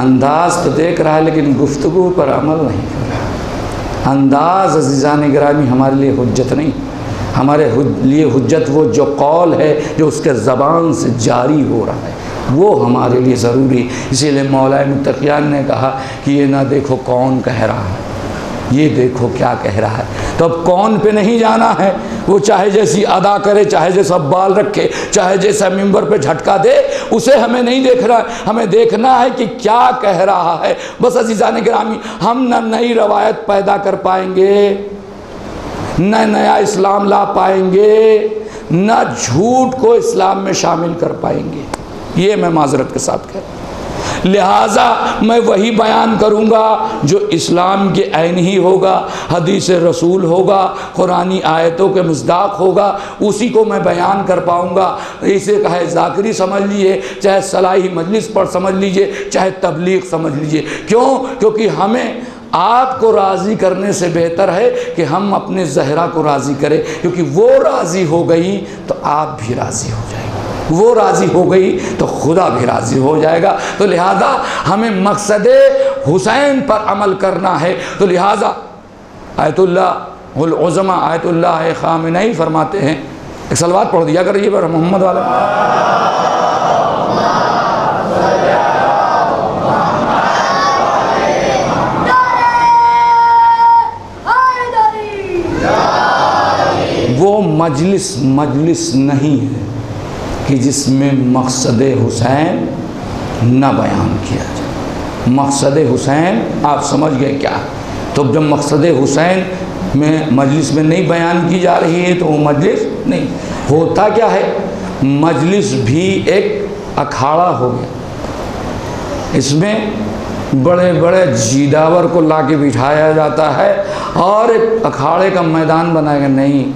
انداز تو دیکھ رہا ہے لیکن گفتگو پر عمل نہیں کر رہا۔ انداز عزیزان گرامی ہمارے لیے حجت نہیں، ہمارے لیے حجت وہ جو قول ہے جو اس کے زبان سے جاری ہو رہا ہے، وہ ہمارے لیے ضروری۔ اسی لیے مولا متقیان نے کہا کہ یہ نہ دیکھو کون کہہ رہا ہے، یہ دیکھو کیا کہہ رہا ہے۔ تو اب کون پہ نہیں جانا ہے، وہ چاہے جیسی ادا کرے، چاہے جیسا بال رکھے، چاہے جیسا ممبر پہ جھٹکا دے، اسے ہمیں نہیں دیکھنا، ہمیں دیکھنا ہے کہ کیا کہہ رہا ہے۔ بس عزیزان گرامی، ہم نہ نئی روایت پیدا کر پائیں گے، نہ نیا اسلام لا پائیں گے، نہ جھوٹ کو اسلام میں شامل کر پائیں گے، یہ میں معذرت کے ساتھ کہہ رہا ہوں۔ لہٰذا میں وہی بیان کروں گا جو اسلام کے عین ہی ہوگا، حدیث رسول ہوگا، قرآنی آیتوں کے مصداق ہوگا، اسی کو میں بیان کر پاؤں گا۔ اسے کہے ذاکری سمجھ لیجئے، چاہے صلاحی مجلس پر سمجھ لیجئے، چاہے تبلیغ سمجھ لیجئے۔ کیوں؟ کیونکہ ہمیں آپ کو راضی کرنے سے بہتر ہے کہ ہم اپنے زہرا کو راضی کریں، کیونکہ وہ راضی ہو گئی تو آپ بھی راضی ہو جائیں گے، وہ راضی ہو گئی تو خدا بھی راضی ہو جائے گا۔ تو لہٰذا ہمیں مقصد حسین پر عمل کرنا ہے۔ تو لہٰذا آیت اللہ العظمہ آیت اللہ خامنئی فرماتے ہیں، ایک صلوات پڑھ دیا کریے پر محمد والا۔ وہ مجلس نہیں ہے کہ جس میں مقصد حسین نہ بیان کیا جائے۔ مقصد حسین آپ سمجھ گئے کیا؟ تو جب مقصد حسین میں مجلس میں نہیں بیان کی جا رہی ہے تو وہ مجلس نہیں ہوتا۔ کیا ہے؟ مجلس بھی ایک اکھاڑا ہو گیا، اس میں بڑے بڑے جیداور کو لا کے بٹھایا جاتا ہے اور ایک اکھاڑے کا میدان بنایا گیا، نہیں،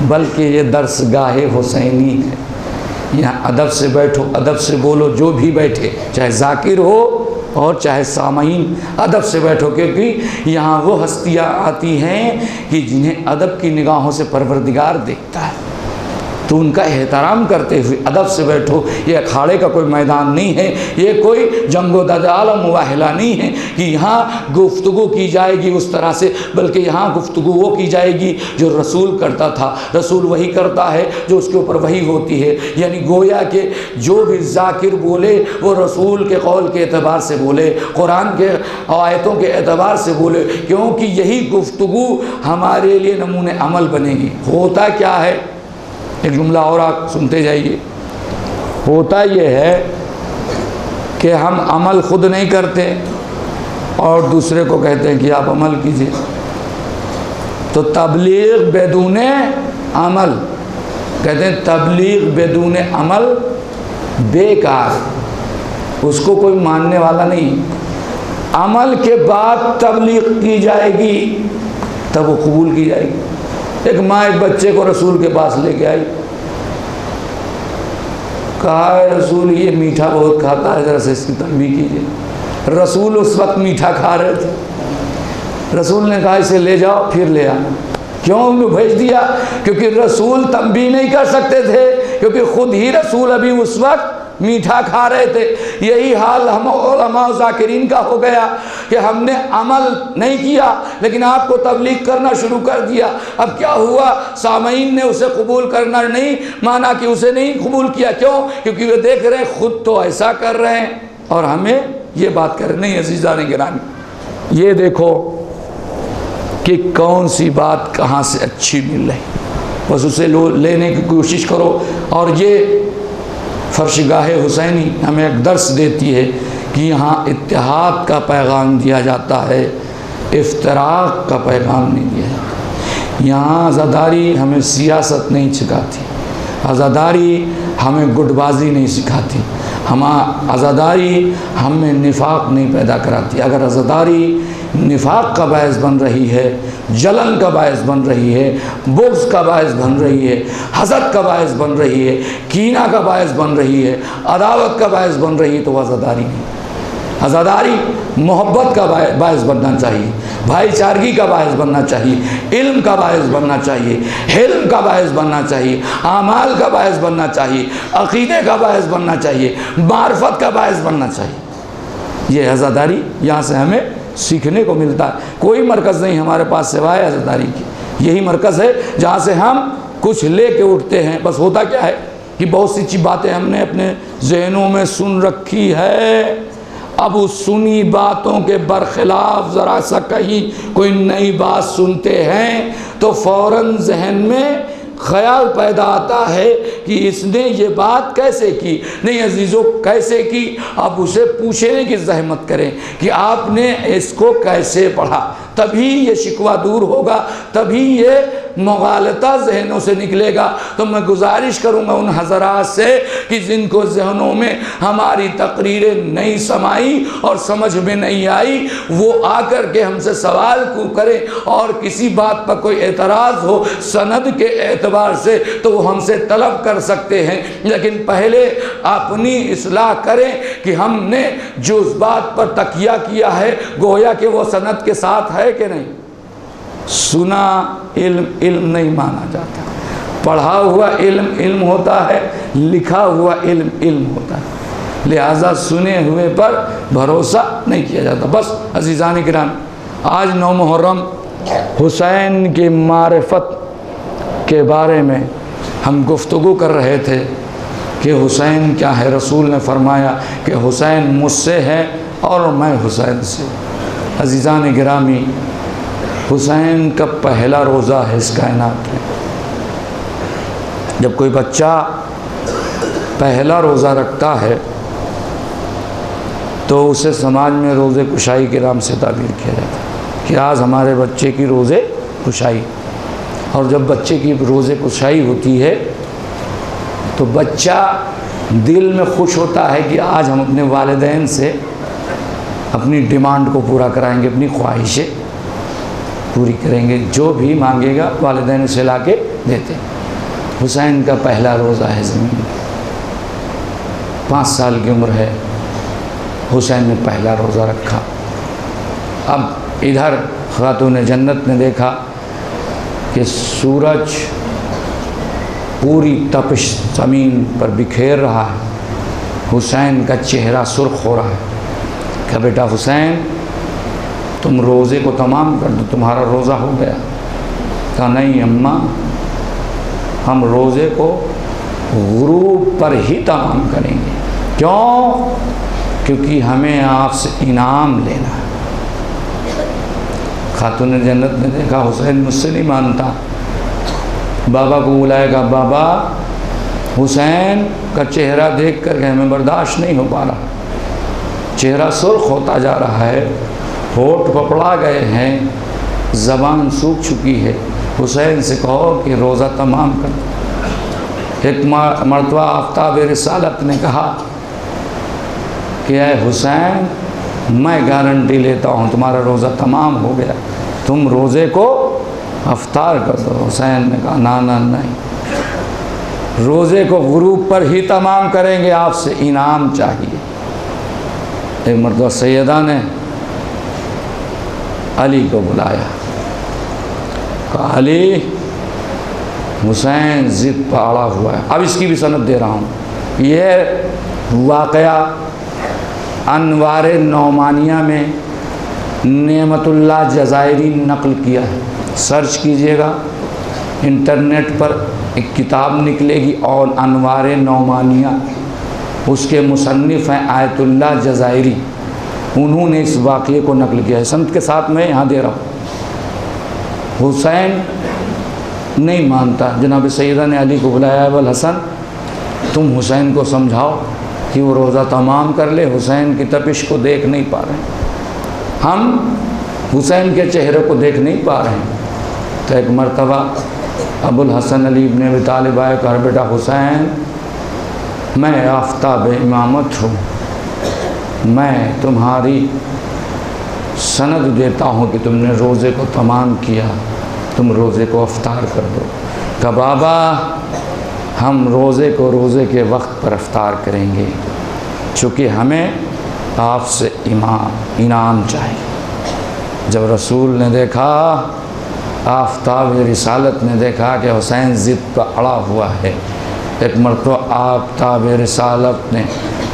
بلکہ یہ درس گاہ حسینی ہے۔ یہاں ادب سے بیٹھو، ادب سے بولو، جو بھی بیٹھے چاہے ذاکر ہو اور چاہے سامعین، ادب سے بیٹھو، کیونکہ یہاں وہ ہستیاں آتی ہیں کہ جنہیں ادب کی نگاہوں سے پروردگار دیکھتا ہے، تو ان کا احترام کرتے ہوئے ادب سے بیٹھو۔ یہ اکھاڑے کا کوئی میدان نہیں ہے، یہ کوئی جنگ و دجال و مباہلہ نہیں ہے کہ یہاں گفتگو کی جائے گی اس طرح سے، بلکہ یہاں گفتگو وہ کی جائے گی جو رسول کرتا تھا۔ رسول وہی کرتا ہے جو اس کے اوپر وحی ہوتی ہے، یعنی گویا کہ جو بھی ذاکر بولے وہ رسول کے قول کے اعتبار سے بولے، قرآن کے آیتوں کے اعتبار سے بولے، کیونکہ یہی گفتگو ہمارے لیے نمونِ عمل بنے گی۔ ہوتا کیا ہے؟ ایک جملہ اور آپ سنتے جائیے۔ ہوتا یہ ہے کہ ہم عمل خود نہیں کرتے اور دوسرے کو کہتے ہیں کہ آپ عمل کیجیے. تو تبلیغ بدون عمل، کہتے ہیں تبلیغ بدون عمل بیکار، اس کو کوئی ماننے والا نہیں. عمل کے بعد تبلیغ کی جائے گی تب وہ قبول کی جائے گی. ایک ماں ایک بچے کو رسول کے پاس لے کے آئی، کہا ہے رسول یہ میٹھا بہت کھاتا ہے، ذرا سے اس کی تنبیہ کیجیے. رسول اس وقت میٹھا کھا رہے تھے. رسول نے کہا اسے لے جاؤ پھر لے آنا. کیوں انہوں بھیج دیا؟ کیونکہ رسول تنبیہ نہیں کر سکتے تھے، کیونکہ خود ہی رسول ابھی اس وقت میٹھا کھا رہے تھے. یہی حال ہم علماء و ذاکرین کا ہو گیا کہ ہم نے عمل نہیں کیا لیکن آپ کو تبلیغ کرنا شروع کر دیا. اب کیا ہوا؟ سامعین نے اسے قبول کرنا نہیں مانا کہ اسے نہیں قبول کیا. کیوں؟ کیونکہ وہ دیکھ رہے ہیں خود تو ایسا کر رہے ہیں اور ہمیں یہ بات کرنی ہے. عزیزان گرامی، یہ دیکھو کہ کون سی بات کہاں سے اچھی مل رہی، بس اسے لینے کی کوشش کرو. اور یہ فرشگاہ حسینی ہمیں ایک درس دیتی ہے کہ یہاں اتحاد کا پیغام دیا جاتا ہے، افتراق کا پیغام نہیں دیا جاتا. یہاں عزاداری ہمیں سیاست نہیں سکھاتی، عزاداری ہمیں گٹ بازی نہیں سکھاتی، عزاداری ہمیں نفاق نہیں پیدا کراتی. اگر عزاداری نفاق کا باعث بن رہی ہے، جلن کا باعث بن رہی ہے، بغض کا باعث بن رہی ہے، حسد کا باعث بن رہی ہے، کینہ کا باعث بن رہی ہے، عداوت کا باعث بن رہی ہے، تو وہ عزاداری نہیں. عزاداری محبت کا باعث بننا چاہیے، بھائی چارگی کا باعث بننا چاہیے، علم کا باعث بننا چاہیے، حلم کا باعث بننا چاہیے، اعمال کا باعث بننا چاہیے، عقیدے کا باعث بننا چاہیے، معرفت کا باعث بننا چاہیے. یہ عزاداری یہاں سے ہمیں سیکھنے کو ملتا ہے. کوئی مرکز نہیں ہمارے پاس سوائے عزاداری کی. یہی مرکز ہے جہاں سے ہم کچھ لے کے اٹھتے ہیں. بس ہوتا کیا ہے کہ بہت سی باتیں ہم نے اپنے ذہنوں میں سن رکھی ہے، اب اس سنی باتوں کے برخلاف ذرا سا کہیں کوئی نئی بات سنتے ہیں تو فوراً ذہن میں خیال پیدا آتا ہے کہ اس نے یہ بات کیسے کی. نہیں عزیزو، کیسے کی؟ آپ اسے پوچھنے کی زحمت کریں کہ آپ نے اس کو کیسے پڑھا، تبھی یہ شکوہ دور ہوگا، تبھی یہ مغالطہ ذہنوں سے نکلے گا. تو میں گزارش کروں گا ان حضرات سے کہ جن کو ذہنوں میں ہماری تقریریں نہیں سمائی اور سمجھ میں نہیں آئی، وہ آ کر کے ہم سے سوال کو کریں، اور کسی بات پر کوئی اعتراض ہو سند کے اعتبار سے تو وہ ہم سے طلب کر سکتے ہیں. لیکن پہلے اپنی اصلاح کریں کہ ہم نے جو اس بات پر تکیہ کیا ہے گویا کہ وہ سند کے ساتھ ہے کہ نہیں. سنا علم علم نہیں مانا جاتا، پڑھا ہوا علم علم ہوتا ہے، لکھا ہوا علم علم ہوتا ہے. لہذا سنے ہوئے پر بھروسہ نہیں کیا جاتا. بس عزیزان کرام، آج 9 محرم حسین کی معرفت کے بارے میں ہم گفتگو کر رہے تھے کہ حسین کیا ہے. رسول نے فرمایا کہ حسین مجھ سے ہے اور میں حسین سے. عزیزان گرامی، حسین کا پہلا روزہ ہے اس کائنات میں. جب کوئی بچہ پہلا روزہ رکھتا ہے تو اسے سماج میں روزے کشائی کے نام سے تعبیر کیا جاتا ہے کہ آج ہمارے بچے کی روزے کشائی. اور جب بچے کی روزے کشائی ہوتی ہے تو بچہ دل میں خوش ہوتا ہے کہ آج ہم اپنے والدین سے اپنی ڈیمانڈ کو پورا کرائیں گے، اپنی خواہشیں پوری کریں گے، جو بھی مانگے گا والدین اسے لا کے دیتے. حسین کا پہلا روزہ ہے زمین میں. 5 سال کی عمر ہے، حسین نے پہلا روزہ رکھا. اب ادھر خاتون جنت نے دیکھا کہ سورج پوری تپش زمین پر بکھیر رہا ہے، حسین کا چہرہ سرخ ہو رہا ہے. کہ بیٹا حسین تم روزے کو تمام کر دو، تمہارا روزہ ہو گیا. کہا نہیں اماں، ہم روزے کو غروب پر ہی تمام کریں گے. کیوں؟ کیونکہ ہمیں آپ سے انعام لینا ہے. خاتون جنت نے دیکھا حسین مجھ سے نہیں مانتا، بابا کو بلائے گا. بابا حسین کا چہرہ دیکھ کر کے ہمیں برداشت نہیں ہو پا رہا. چہرہ سرخ ہوتا جا رہا ہے، ہونٹ پپڑا گئے ہیں، زبان سوکھ چکی ہے، حسین سے کہو کہ روزہ تمام کر۔ ایک مرتبہ آفتاب رسالت نے کہا کہ اے حسین، میں گارنٹی لیتا ہوں تمہارا روزہ تمام ہو گیا، تم روزے کو افطار کر دو۔ حسین نے کہا نا نا نہیں، روزے کو غروب پر ہی تمام کریں گے، آپ سے انعام چاہیے۔ ایک مرتبہ سیدہ نے علی کو بلایا، کہا علی، حسین ضد پہ اڑا ہوا ہے۔ اب اس کی بھی سند دے رہا ہوں۔ یہ واقعہ انوار نعمانیہ میں نعمت اللہ جزائری نقل کیا ہے، سرچ کیجئے گا انٹرنیٹ پر، ایک کتاب نکلے گی اور انوار نعمانیہ، اس کے مصنف ہیں آیت اللہ جزائری، انہوں نے اس واقعے کو نقل کیا ہے، سند کے ساتھ میں یہاں دے رہا ہوں۔ حسین نہیں مانتا، جناب سیدہ نے علی کو بلایا، ابوالحسن تم حسین کو سمجھاؤ کہ وہ روزہ تمام کر لے، حسین کی تپش کو دیکھ نہیں پا رہے ہیں، ہم حسین کے چہرے کو دیکھ نہیں پا رہے ہیں۔ تو ایک مرتبہ ابوالحسن علی ابن ابی طالب آئے، کہا بیٹا حسین، میں آفتاب امامت ہوں، میں تمہاری سند دیتا ہوں کہ تم نے روزے کو تمام کیا، تم روزے کو افطار کر دو۔ کہ بابا ہم روزے کو روزے کے وقت پر افطار کریں گے، چونکہ ہمیں آپ سے انعام چاہیے۔ جب رسول نے دیکھا، آفتاب رسالت نے دیکھا کہ حسین ضد پر اڑا ہوا ہے، ایک مرتبہ آفتاب رسالت نے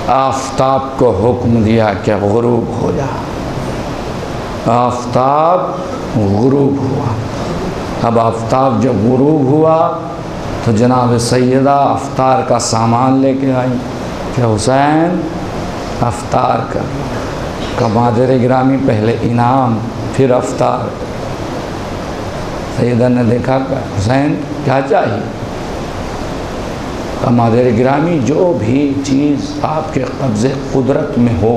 آفتاب کو حکم دیا کہ غروب ہو جا۔ آفتاب غروب ہوا۔ اب آفتاب جب غروب ہوا تو جناب سیدہ افطار کا سامان لے کے آئی کہ حسین افطار کر۔ کمادر گرامی پہلے انعام پھر افطار۔ سیدہ نے دیکھا کہ حسین کیا چاہیے؟ کمادر گرامی جو بھی چیز آپ کے قبضے قدرت میں ہو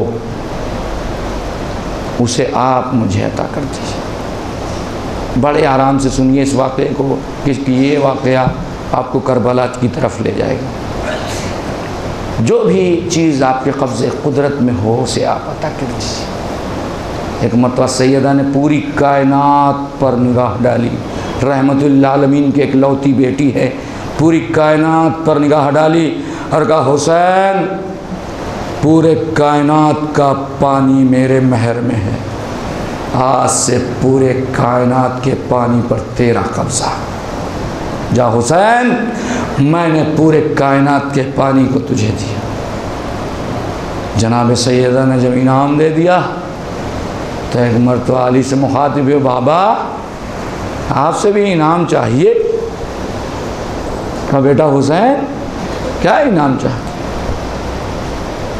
اسے آپ مجھے عطا کر دیجیے۔ بڑے آرام سے سنیے اس واقعے کو، کہ یہ واقعہ آپ کو کربلا کی طرف لے جائے گا۔ جو بھی چیز آپ کے قبضے قدرت میں ہو اسے آپ عطا کر دیجیے۔ ایک مرتبہ سیدہ نے پوری کائنات پر نگاہ ڈالی، رحمت للعالمین کی اکلوتی بیٹی ہے، پوری کائنات پر نگاہ ڈالی اور کہا حسین، پورے کائنات کا پانی میرے مہر میں ہے، آج سے پورے کائنات کے پانی پر تیرا قبضہ۔ جا حسین، میں نے پورے کائنات کے پانی کو تجھے دیا۔ جناب سیدہ نے جب انعام دے دیا تو ایک مرتبہ علی سے مخاطب ہوئے، بابا آپ سے بھی انعام چاہیے۔ کہا بیٹا حسین کیا انعام چاہیے؟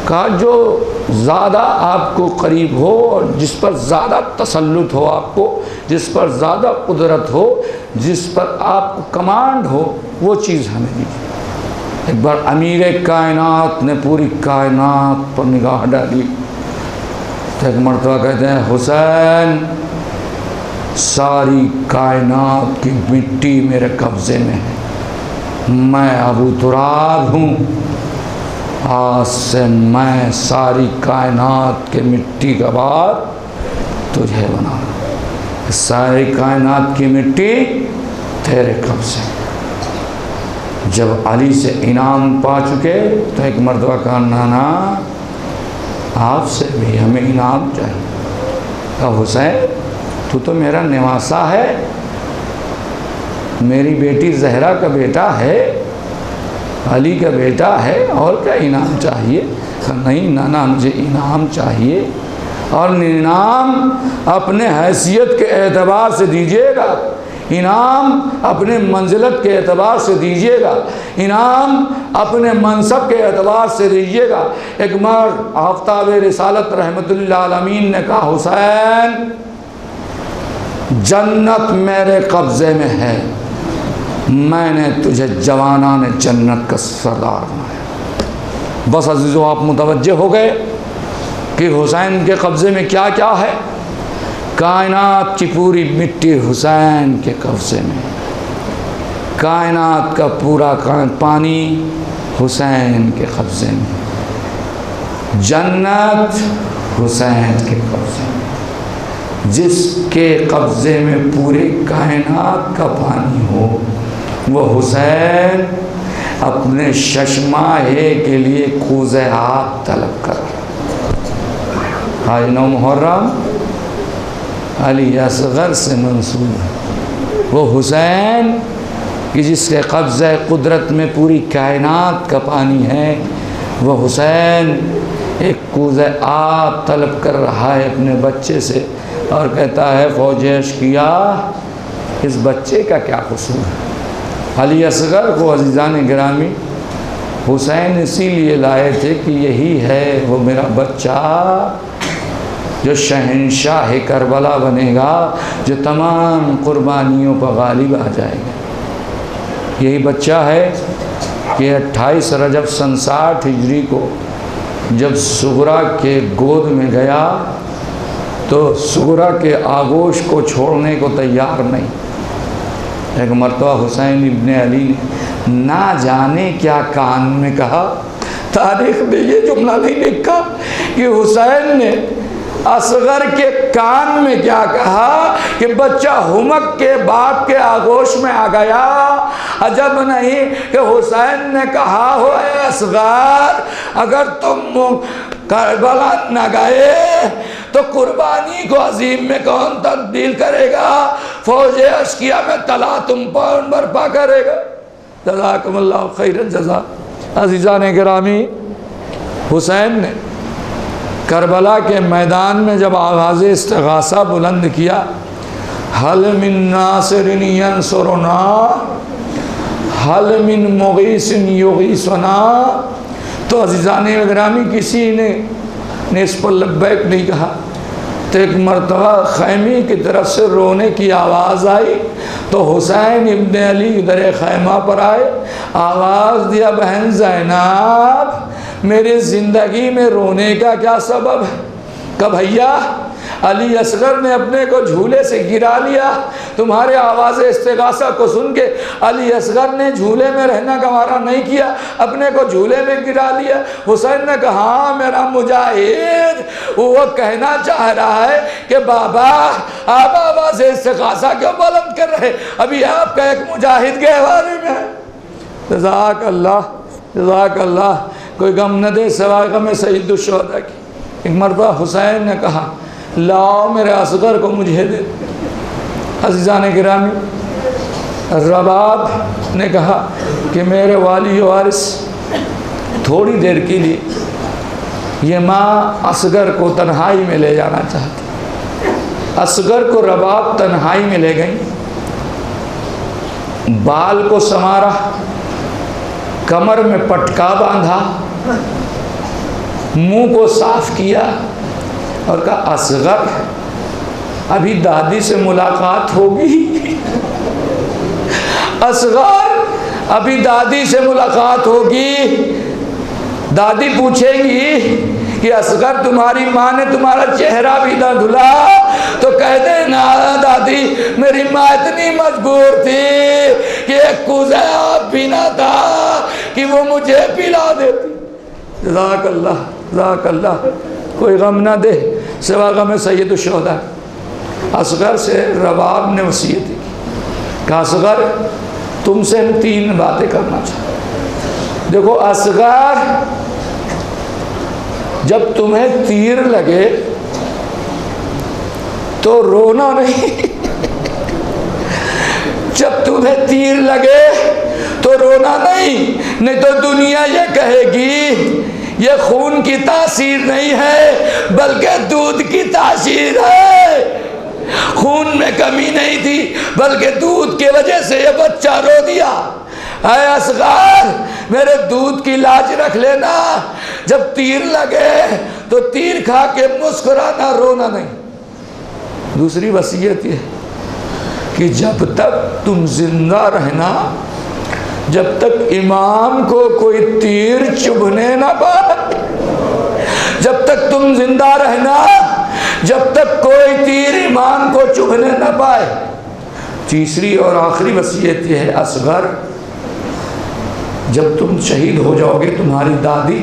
کہا جو زیادہ آپ کو قریب ہو اور جس پر زیادہ تسلط ہو آپ کو، جس پر زیادہ قدرت ہو، جس پر آپ کو کمانڈ ہو، وہ چیز ہمیں دیجیے۔ ایک بار امیر کائنات نے پوری کائنات پر نگاہ ڈالی تو ایک مرتبہ کہتے ہیں حسین، ساری کائنات کی مٹی میرے قبضے میں ہے، میں ابو تراب ہوں، آج سے میں ساری کائنات کے مٹی کا بعد تجھے بنا، ساری کائنات کی مٹی تیرے قبضے میں۔ جب علی سے انعام پا چکے تو ایک مرتبہ کہا نانا آپ سے بھی ہمیں انعام چاہیے۔ کہا حسین تو میرا نواسا ہے، میری بیٹی زہرا کا بیٹا ہے، علی کا بیٹا ہے، اور کیا انعام چاہیے؟ کہا نہیں نانا مجھے انعام چاہیے، اور انعام اپنے حیثیت کے اعتبار سے دیجیے گا، انعام اپنے منزلت کے اعتبار سے دیجیے گا، انعام اپنے منصب کے اعتبار سے دیجیے گا۔ ایک مرد آفتاب رسالت رحمت اللہ عالمین نے کہا حسین جنت میرے قبضے میں ہے، میں نے تجھے جوانان جنت کا سردار بنایا۔ بس عزیزو آپ متوجہ ہو گئے کہ حسین کے قبضے میں کیا کیا ہے؟ کائنات کی پوری مٹی حسین کے قبضے میں، کائنات کا پورا پانی حسین کے قبضے میں، جنت حسین کے قبضے میں، جس کے قبضے میں پورے کائنات کا پانی ہو وہ حسین اپنے ششماہے کے لیے کوزہ آب طلب کر رہا۔ آج 9 محرم علی اصغر سے منسوب ہے، وہ حسین کہ جس کے قبضہ قدرت میں پوری کائنات کا پانی ہے، وہ حسین ایک کوزہ آب طلب کر رہا ہے اپنے بچے سے، اور کہتا ہے فوج اشقیا اس بچے کا کیا قصور ہے؟ علی اصغر کو عزیزان گرامی حسین اسی لیے لائے تھے کہ یہی ہے وہ میرا بچہ جو شہنشاہ کربلا بنے گا، جو تمام قربانیوں پر غالب آ جائے گا۔ یہی بچہ ہے کہ 28 رجب سن 60 ہجری کو جب سغرا کے گود میں گیا تو سغرا کے آغوش کو چھوڑنے کو تیار نہیں۔ ایک مرتبہ حسین ابن علی نے نہ جانے کیا کان میں کہا، تاریخ میں یہ جملہ نہیں لکھا کہ حسین نے اصغر کے کان میں کیا کہا کہ بچہ ہمک کے باپ کے آغوش میں آ گیا۔ عجب نہیں کہ حسین نے کہا ہو اے اصغر اگر تم کربلا نہ گئے تو قربانی کو عظیم میں کون تبدیل کرے گا؟ فوج اشقیا میں تلا تم پر برپا کرے گا۔ جزاکم اللہ خیر الجزا۔ عزیزان گرامی، حسین نے کربلا کے میدان میں جب آواز استغاثہ بلند کیا، حل من ناصر ینصرنا حل من مغیث یغیثنا، تو عزیزان گرامی کسی نے اس پر لبیک نہیں کہا۔ تو ایک مرتبہ خیمے کی طرف سے رونے کی آواز آئی تو حسین ابن علی ادھر خیمہ پر آئے، آواز دیا بہن زینب میری زندگی میں رونے کا کیا سبب ہے؟ کہ بھیا علی اصغر نے اپنے کو جھولے سے گرا لیا، تمہارے آواز استغاثہ کو سن کے علی اصغر نے جھولے میں رہنا گوارا نہیں کیا، اپنے کو جھولے میں گرا لیا۔ حسین نے کہا ہاں میرا مجاہد، وہ کہنا چاہ رہا ہے کہ بابا آپ آواز استغاثہ کیوں بلند کر رہے؟ ابھی آپ کا ایک مجاہد گہوارے میں ہے۔ جزاک اللہ جزاک اللہ، کوئی غم نہ دے سوائے غم سید الشہداء کی۔ ایک مرتبہ حسین نے کہا لاؤ میرے اصغر کو مجھے دے۔ عزیزان گرامی، رباب نے کہا کہ میرے والی وارث تھوڑی دیر کے لیے یہ ماں اصغر کو تنہائی میں لے جانا چاہتی۔ اصغر کو رباب تنہائی میں لے گئی، بال کو سنوارا، کمر میں پٹکا باندھا، منہ کو صاف کیا اور کہا اصغر ابھی دادی سے ملاقات ہوگی، اصغر ابھی دادی سے ملاقات ہوگی، دادی پوچھیں گی کہ اصغر تمہاری ماں نے تمہارا چہرہ بھی نہ دھلا تو کہہ دینا دادی میری ماں اتنی مجبور تھی کہ ایک کوزہ آب بھی نہ تھا کہ وہ مجھے پلا دیتی۔ جزاک اللہ جزاک اللہ، کوئی غم نہ دے سوا غم سید الشہداء۔ اصغر سے رباب نے وصیت کی کہ اصغر تم سے 3 باتیں کرنا چاہتا۔ دیکھو اصغر جب تمہیں تیر لگے تو رونا نہیں، جب تمہیں تیر لگے تو رونا نہیں تو دنیا یہ کہے گی یہ خون کی تاثیر نہیں ہے بلکہ دودھ کی تاثیر ہے، خون میں کمی نہیں تھی بلکہ دودھ کی وجہ سے یہ بچہ رو دیا۔ اے اصغر میرے دودھ کی لاج رکھ لینا، جب تیر لگے تو تیر کھا کے مسکرانا، رونا نہیں۔ دوسری وصیت یہ کہ جب تک تم زندہ رہنا، جب تک امام کو کوئی تیر چبھنے نہ پائے، جب تک تم زندہ رہنا جب تک کوئی تیر ایمان کو چبھنے نہ پائے۔ تیسری اور آخری وصیت یہ ہے، اصغر جب تم شہید ہو جاؤ گے تمہاری دادی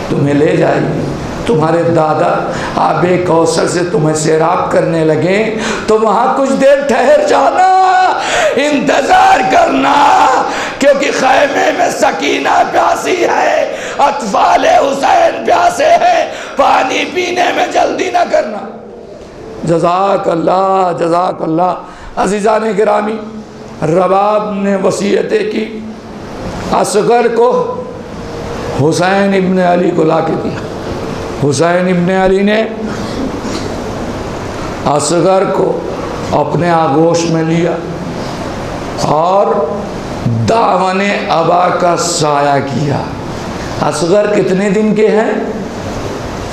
تمہیں لے جائے گی، تمہارے دادا آب کوثر سے تمہیں سیراب کرنے لگے تو وہاں کچھ دیر ٹھہر جانا، انتظار کرنا، کیونکہ خیمے میں سکینہ پیاسی ہے، اطفال حسین پیاسے ہیں، پانی پینے میں جلدی نہ کرنا۔ جزاک اللہ، جزاک اللہ۔ عزیزان گرامی، رباب نے وصیتیں کی، اصغر کو حسین ابن علی کو لا کے دیا۔ حسین ابن علی نے اصغر کو اپنے آغوش میں لیا اور دامن ابا کا سایہ کیا۔ اصغر کتنے دن کے ہیں؟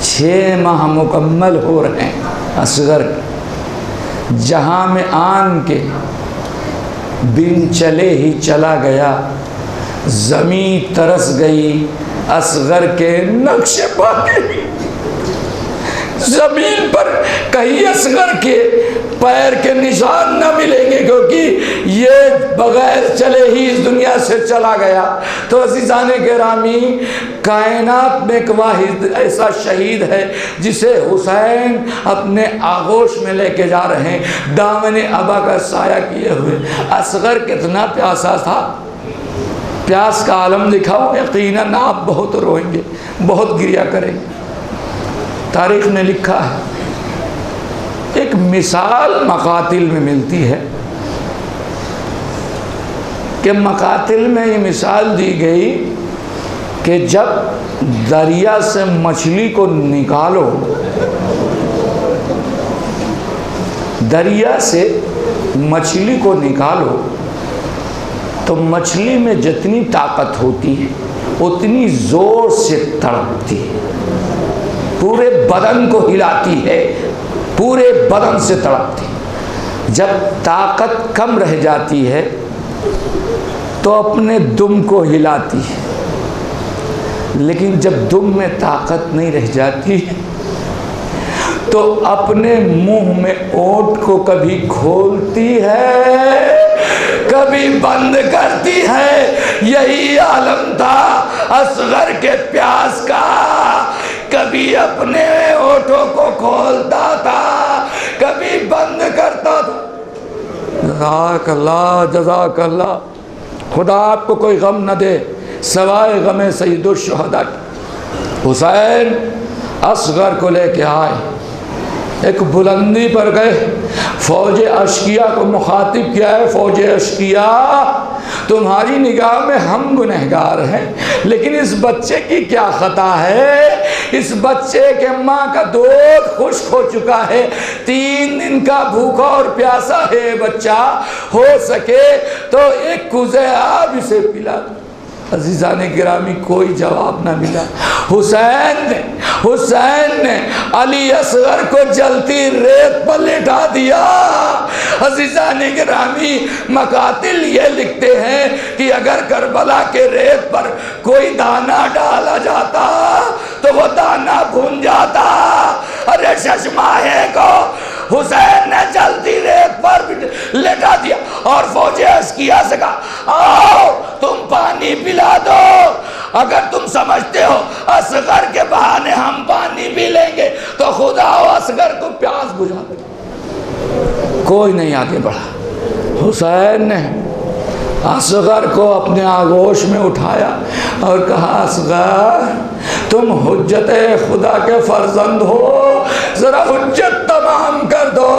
6 ماہ مکمل ہو رہے ہیں اصغر کے۔ جہاں میں آن کے دن چلے ہی چلا گیا، زمین ترس گئی اصغر کے نقش پا کے۔ زمین پر کہیں اصغر کے پیر کے نشان نہ ملیں گے، کیونکہ یہ بغیر چلے ہی اس دنیا سے چلا گیا۔ تو عزیزان گرامی، کائنات میں ایک واحد ایسا شہید ہے جسے حسین اپنے آغوش میں لے کے جا رہے ہیں، دامن ابا کا سایہ کیے ہوئے۔ اصغر کتنا پیاسا تھا، پیاس کا عالم دکھاؤ، یقیناً آپ بہت روئیں گے، بہت گریا کریں گے۔ تاریخ نے لکھا ہے، ایک مثال مقاتل میں ملتی ہے کہ مقاتل میں یہ مثال دی گئی کہ جب دریا سے مچھلی کو نکالو، دریا سے مچھلی کو نکالو تو مچھلی میں جتنی طاقت ہوتی ہے اتنی زور سے تڑپتی ہے، پورے بدن کو ہلاتی ہے، پورے بدن سے تڑپتی ہے۔ جب طاقت کم رہ جاتی ہے تو اپنے دم کو ہلاتی ہے، لیکن جب دم میں طاقت نہیں رہ جاتی تو اپنے منہ میں اونٹ کو کبھی کھولتی ہے کبھی بند کرتی ہے۔ یہی عالم تھا اصغر کے پیاس کا، کبھی اپنے اونٹوں کو کھولتا تھا کبھی بند کرتا تھا۔ جزاک اللہ، جزاک اللہ۔ خدا آپ کو کوئی غم نہ دے سوائے غم سید الشہداء کی۔ حسین اصغر کو لے کے آئے، ایک بلندی پر گئے، فوج اشقیاء کو مخاطب کیا ہے، فوج اشقیاء تمہاری نگاہ میں ہم گنہگار ہیں، لیکن اس بچے کی کیا خطا ہے؟ اس بچے کے ماں کا دودھ خشک ہو چکا ہے، 3 دن کا بھوکا اور پیاسا ہے بچہ، ہو سکے تو ایک کوزے آب اسے پلا دو۔ عزیزان گرامی، کوئی جواب نہ ملا۔ حسین نے علی اصغر کو جلتی ریت پر لٹا دیا۔ عزیزان گرامی، مقاتل یہ لکھتے ہیں کہ اگر کربلا کے ریت پر کوئی دانہ ڈالا جاتا تو وہ دانہ بھن جاتا۔ ارے ششماہے کو حسین نے جلتی ریت پر لٹا دیا اور فوج اشقیاء سے کہا، آؤ تم پانی پلا دو، اگر تم سمجھتے ہو اصغر کے بہانے ہم پانی پی لیں گے تو خدا و اصغر کو پیاس بجھا دو۔ کوئی نہیں آگے بڑھا۔ حسین نے اصغر کو اپنے آغوش میں اٹھایا اور کہا، اصغر تم حجت خدا کے فرزند ہو، ذرا حجت تمام کر دو۔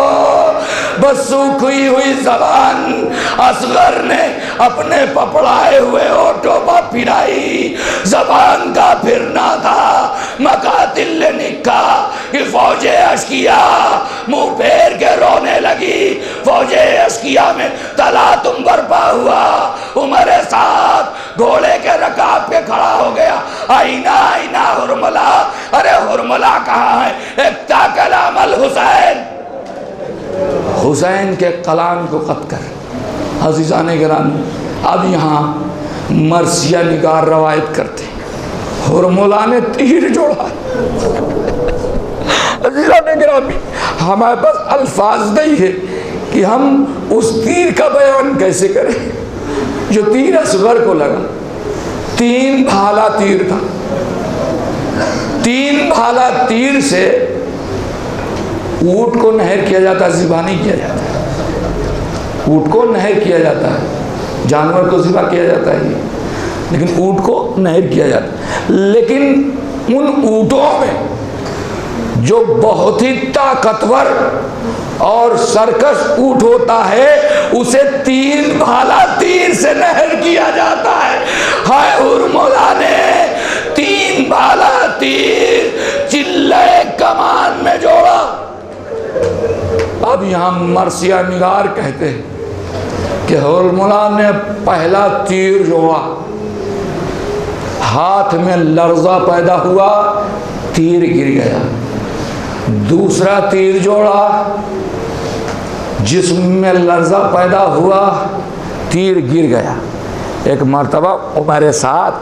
بس سوکھی ہوئی زبان اصغر نے اپنے پپڑائے ہوئے ہونٹوں پر پھرائی، زبان کا پھرنا تھا۔ مقاتل نے لکھا کہ فوج اشقیاء منہ پھیر کے رونے لگی، فوج اشقیاء میں تلاطم برپا ہوا۔ عمر ساتھ گھوڑے کے رکاب پہ کھڑا ہو گیا، آئینہ آئینہ حرملہ، ارے حرملہ کہاں ہے؟ اقتا کلام الحسین، حسین کے کلام کو قط کر۔ عزیزان گرامی، اب یہاں مرثیہ نگار روایت کرتے ہیں ہرملا نے تیر جوڑا. عزیزان گرامی، ہمارے پاس الفاظ نہیں ہے کہ ہم اس تیر کا بیان کیسے کریں جو تیر اصغر کو لگا. 3 بھالا تیر تھا. 3 بھالا تیر سے اونٹ کو نہر کیا جاتا ہے، ذبح نہیں کیا جاتا. اونٹ کو نہر کیا جاتا ہے، جانور کو ذبح کیا جاتا ہے، لیکن اونٹ کو نہر کیا جاتا ہے. لیکن ان اونٹوں میں جو بہت ہی طاقتور اور سرکش اونٹ ہوتا ہے اسے 3 بھالا تیر سے نہر کیا جاتا ہے. ہائے ہرملا نے 3 بھالا تیر چلے کمان میں جوڑا. اب یہاں مرثیہ نگار کہتے ہیں کہ ہرملا نے پہلا تیر جوڑا، ہاتھ میں لرزہ پیدا ہوا، تیر گر گیا. دوسرا تیر جوڑا، جسم میں لرزہ پیدا ہوا، تیر گر گیا. ایک مرتبہ ہمارے ساتھ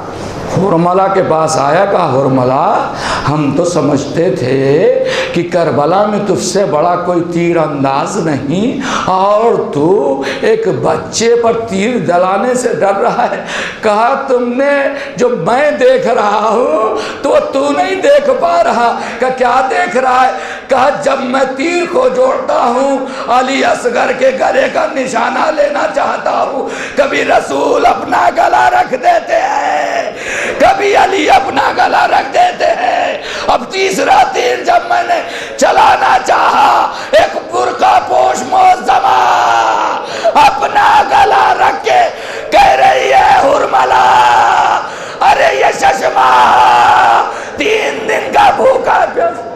ہرملا کے پاس آیا، کہا ہرملا ہم تو سمجھتے تھے کہ کربلا میں تجھ سے بڑا کوئی تیر انداز نہیں، اور تو ایک بچے پر تیر دلانے سے ڈر رہا ہے. کہا تم نے جو میں دیکھ رہا ہوں تو نہیں دیکھ پا رہا. کہا کیا دیکھ رہا ہے؟ کہا جب میں تیر کو جوڑتا ہوں علی اصغر کے گلے کا نشانہ لینا چاہتا ہوں، کبھی رسول اپنا گلا رکھ دیتے ہیں، کبھی علی اپنا گلا رکھ دیتے ہیں. اب تیسرا تیر جب میں نے چلانا چاہا، ایک برقع پوش معظمہ اپنا گلا رکھ کے کہہ رہی ہے ہرملا ارے یہ ششما 3 دن کا بھوکا پیاسا.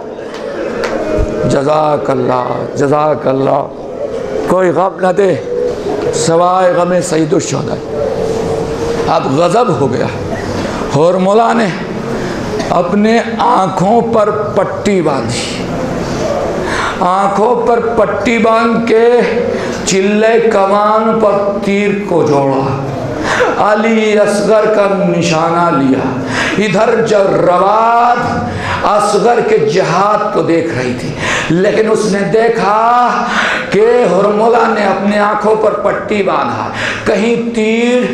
جزاک اللہ جزاک اللہ. کوئی غم نہ دے سوائے غم سید الشہداء. اب غضب ہو گیا. ہرملا نے اپنے آنکھوں پر پٹی باندھی، آنکھوں پر پٹی باندھ کے چلے کمان پر تیر کو جوڑا، علی اصغر کا نشانہ لیا. ادھر جرواد اصغر کے جہاد کو دیکھ رہی تھی، لیکن اس نے دیکھا کہ ہرملا نے اپنے آنکھوں پر پٹی باندھا، کہیں تیر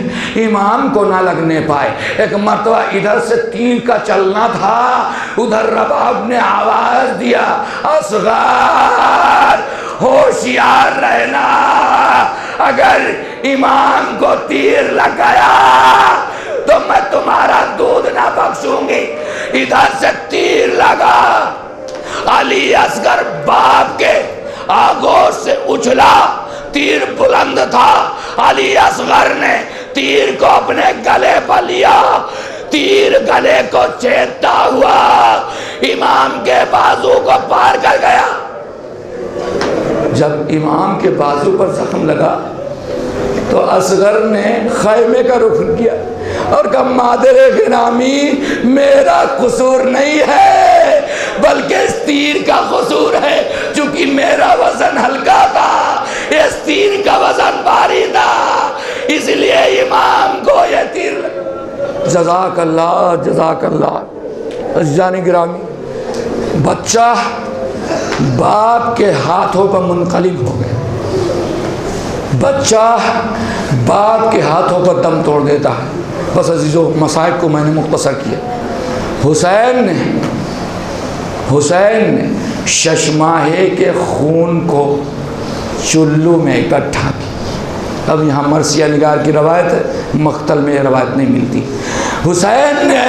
امام کو نہ لگنے پائے. ایک مرتبہ ادھر سے تیر کا چلنا تھا، ادھر رباب نے آواز دیا اصغر ہوشیار رہنا، اگر امام کو تیر لگ گیا تو میں تمہارا دودھ نہ بخشوں گی. ادھر سے تیر لگا، علی اصغر باپ کے آگوش سے اچھلا، تیر بلند تھا. علی اصغر نے تیر کو اپنے گلے پر لیا، تیر گلے کو چھیدتا ہوا امام کے بازو کو پار کر گیا. جب امام کے بازو پر زخم لگا تو اصغر نے خیمے کا رخ کیا اور کہا مادر غرامی میرا قصور نہیں ہے بلکہ اس تیر کا قصور ہے، چونکہ میرا وزن ہلکا تھا، اس تیر کا وزن بھاری تھا، اس لیے امام کو یہ تیر لگا. جزاک اللہ جزاک اللہ. عزیزان گرامی، بچہ باپ کے ہاتھوں پر منقلب ہو گیا، بچہ باپ کے ہاتھوں پر دم توڑ دیتا ہے. بس عزیزو، مصائب کو میں نے مختصر کیا. حسین نے ششماہے کے خون کو چلو میں اکٹھا کیا. اب یہاں مرثیہ نگار کی روایت ہے، مقتل میں یہ روایت نہیں ملتی. حسین نے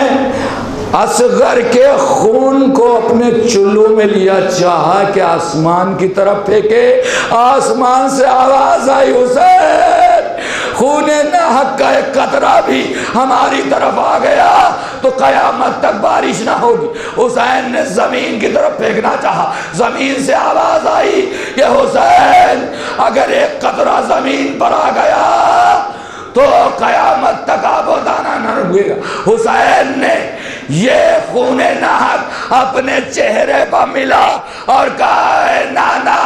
اصغر کے خون کو اپنے چلو میں لیا، چاہا کہ آسمان کی طرف پھینکے. آسمان سے آواز آئی حسین خون ناحق کا ایک قطرہ بھی ہماری طرف آ گیا تو قیامت تک بارش نہ ہوگی. حسین نے زمین کی طرف پھینکنا چاہا، زمین سے آواز آئی کہ حسین اگر ایک قطرہ زمین پر آ گیا تو قیامت تک آب و دانہ نہ رکے گا. حسین نے یہ خون ناحق اپنے چہرے پر ملا اور کہا اے نانا،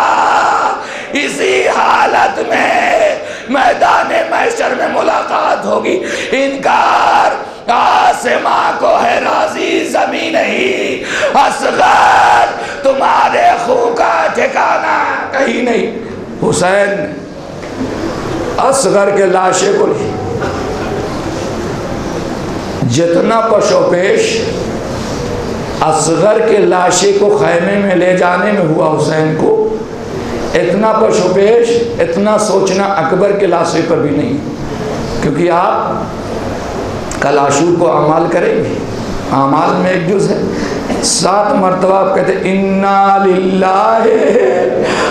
اسی حالت میں میدان محشر میں ملاقات ہوگی. انکار آسماں کو ہے راضی زمین ہی، اصغر تمہارے خون کا ٹھکانہ کہیں نہیں۔ حسین نے اصغر کے لاشے کو لی، جتنا پش و پیش اصغر کے لاشے کو خیمے میں لے جانے میں ہوا حسین کو، اتنا پش و پیش، اتنا سوچنا اکبر کے لاشے پر بھی نہیں، کیونکہ آپ کل عاشور کو اعمال کریں گے، اعمال میں ایک جز ہے، 7 مرتبہ آپ کہتے ہیں اِنَّا لِلَّهِ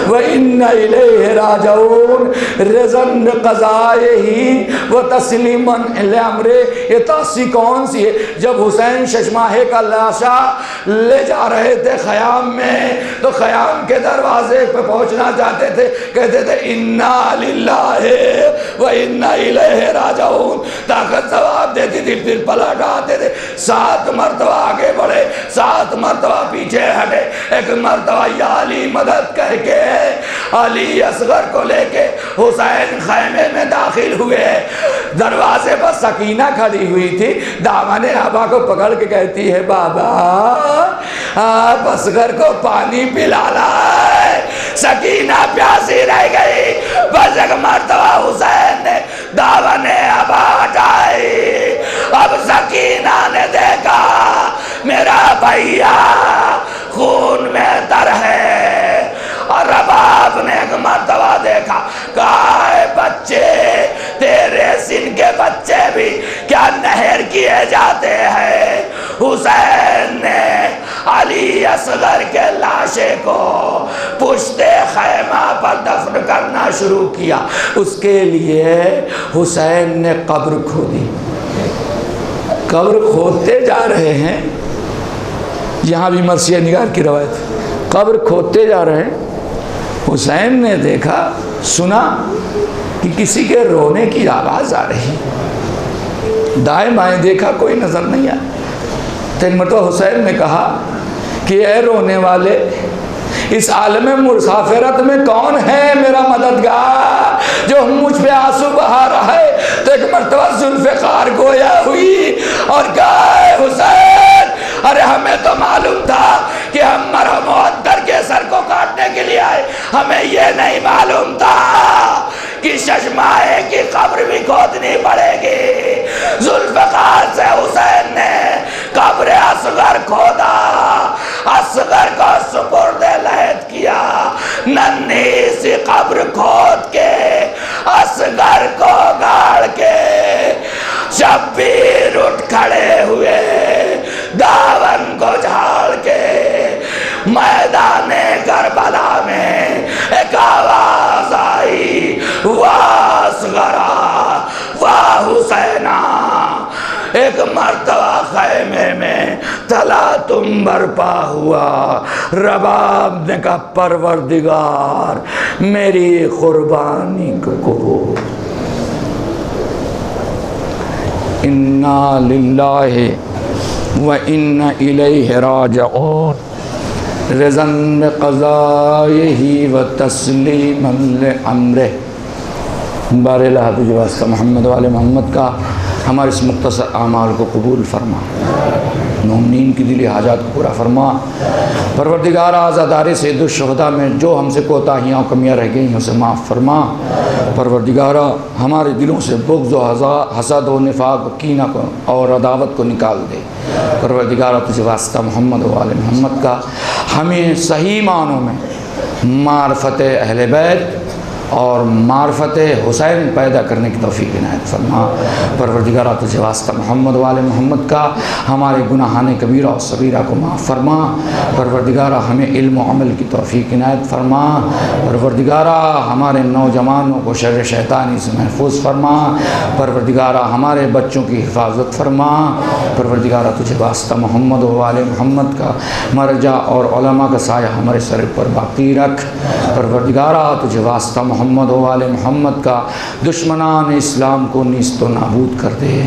وَإِنَّا إِلَيْهِ رَاجِعُونَ رضاً بِقَضَائِهِ وَتَسْلِيمًا لِأَمْرِهِ۔ یہ تاثیر کون سی ہے؟ جب حسین ششماہے کا لاشا لے جا رہے تھے خیام میں، تو خیام کے دروازے پہ پہنچنا چاہتے تھے، کہتے تھے اِنَّا لِلَّهِ وَإِنَّا إِلَيْهِ رَاجِعُونَ، طاقت جواب دیتی تھی، پھر پلٹ آتے تھے، 7 مرتبہ آگے بڑھے، 7 مرتبہ پیچھے ہٹے، ایک مرتبہ یا علی مدد کہہ کے علی اصغر کو لے کے حسین خیمے میں داخل ہوئے۔ دروازے پر سکینہ کھڑی ہوئی تھی، دامن آبا کو پکڑ کے کہتی ہے بابا آپ اصغر کو پانی پلانا ہے۔ سکینہ پیاسی رہ گئی، بس ایک مرتبہ حسین نے دامن آبا ہٹائی، اب سکینہ نے دیکھا میرا بھیا خون میں تر ہے، اور رباب نے ایک مرتبہ دیکھا، کہا اے بچے تیرے سن کے بچے بھی کیا نہر کیے جاتے ہیں۔ حسین نے علی اصغر کے لاشے کو پشت خیمہ پر دفن کرنا شروع کیا۔ اس کے لیے حسین نے قبر کھودی، قبر کھودتے جا رہے ہیں، یہاں بھی مرثیہ نگار کی روایت ہے، قبر کھودتے جا رہے ہیں، حسین نے دیکھا سنا کہ کسی کے رونے کی آواز آ رہی، دائیں بائیں دیکھا کوئی نظر نہیں آیا، تو ایک مرتبہ حسین نے کہا کہ اے رونے والے، اس عالم مسافرت میں کون ہے میرا مددگار جو مجھ پہ آنسو بہا رہا ہے؟ تو ایک مرتبہ ذوالفقار گویا ہوئی اور کہا اے حسین، ارے ہمیں تو معلوم تھا کہ ہم مرحوم معطر کے سر کو کاٹنے کے لیے آئے، ہمیں یہ نہیں معلوم تھا کہ ششماہے کی قبر بھی کھودنی پڑے گی۔ ذوالفقار سے حسین نے قبر اصغر کھودا، اصغر کو سپرد لحد کیا، ننھی سی قبر کھود کے اصغر کو گاڑ کے شبیر اٹھ کھڑے ہوئے، داون کو جھاڑ کے میدان کربلا میں ایک آواز آئی، واہ اصغرا واہ حسینہ۔ ایک مرتبہ خیمے میں تلاتم برپا ہوا، رباب نے کہا پروردگار میری قربانی کو قبول، انا للہ وَإِنَّا إِلَيْهِ رَاجِعُونَ رضاً بِقَضَائِهِ وَتَسْلِيمًا لِأَمْرِهِ۔ بار الہ تجھے واسطہ محمد والے محمد کا ہمارے اس مختصر اعمال کو قبول فرما، مومنین کی دلی حاجات کو پورا فرما۔ پروردگار عزادار سید الشہداء میں جو ہم سے کوتاہیاں و کمیاں رہ گئی ہیں اسے معاف فرما۔ پروردگار ہمارے دلوں سے بغض و حسد و نفاق و کینہ کو اور عداوت کو نکال دے۔ پروردگار تجھے واسطہ محمد و آل محمد کا ہمیں صحیح معنوں میں معرفت اہل بیت اور معرفت حسین پیدا کرنے کی توفیق عنایت فرما۔ پروردگار تجھے واسطہ محمد و آل محمد کا ہمارے گناہان کبیرہ و صغیرہ کو معاف فرما۔ پروردگار ہمیں علم و عمل کی توفیق عنایت فرما۔ پروردگار ہمارے نوجوانوں کو شر شیطانی سے محفوظ فرما۔ پروردگار ہمارے بچوں کی حفاظت فرما۔ پروردگار تجھے واسطہ محمد و آل محمد کا مرجع اور علماء کا سایہ ہمارے سر پر باقی رکھ۔ پروردگار تجھے واسطہ محمد و آل محمد کا دشمنان اسلام کو نیست و نابود کر دے۔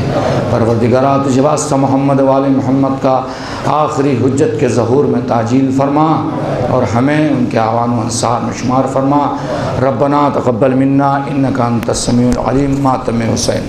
پروردگارا تجھے واسطہ محمد و آل محمد کا آخری حجت کے ظہور میں تعجیل فرما اور ہمیں ان کے اعوان و انصار میں شمار فرما۔ ربنا تقبل منا انک انت السمیع العلیم۔ ماتم حسین۔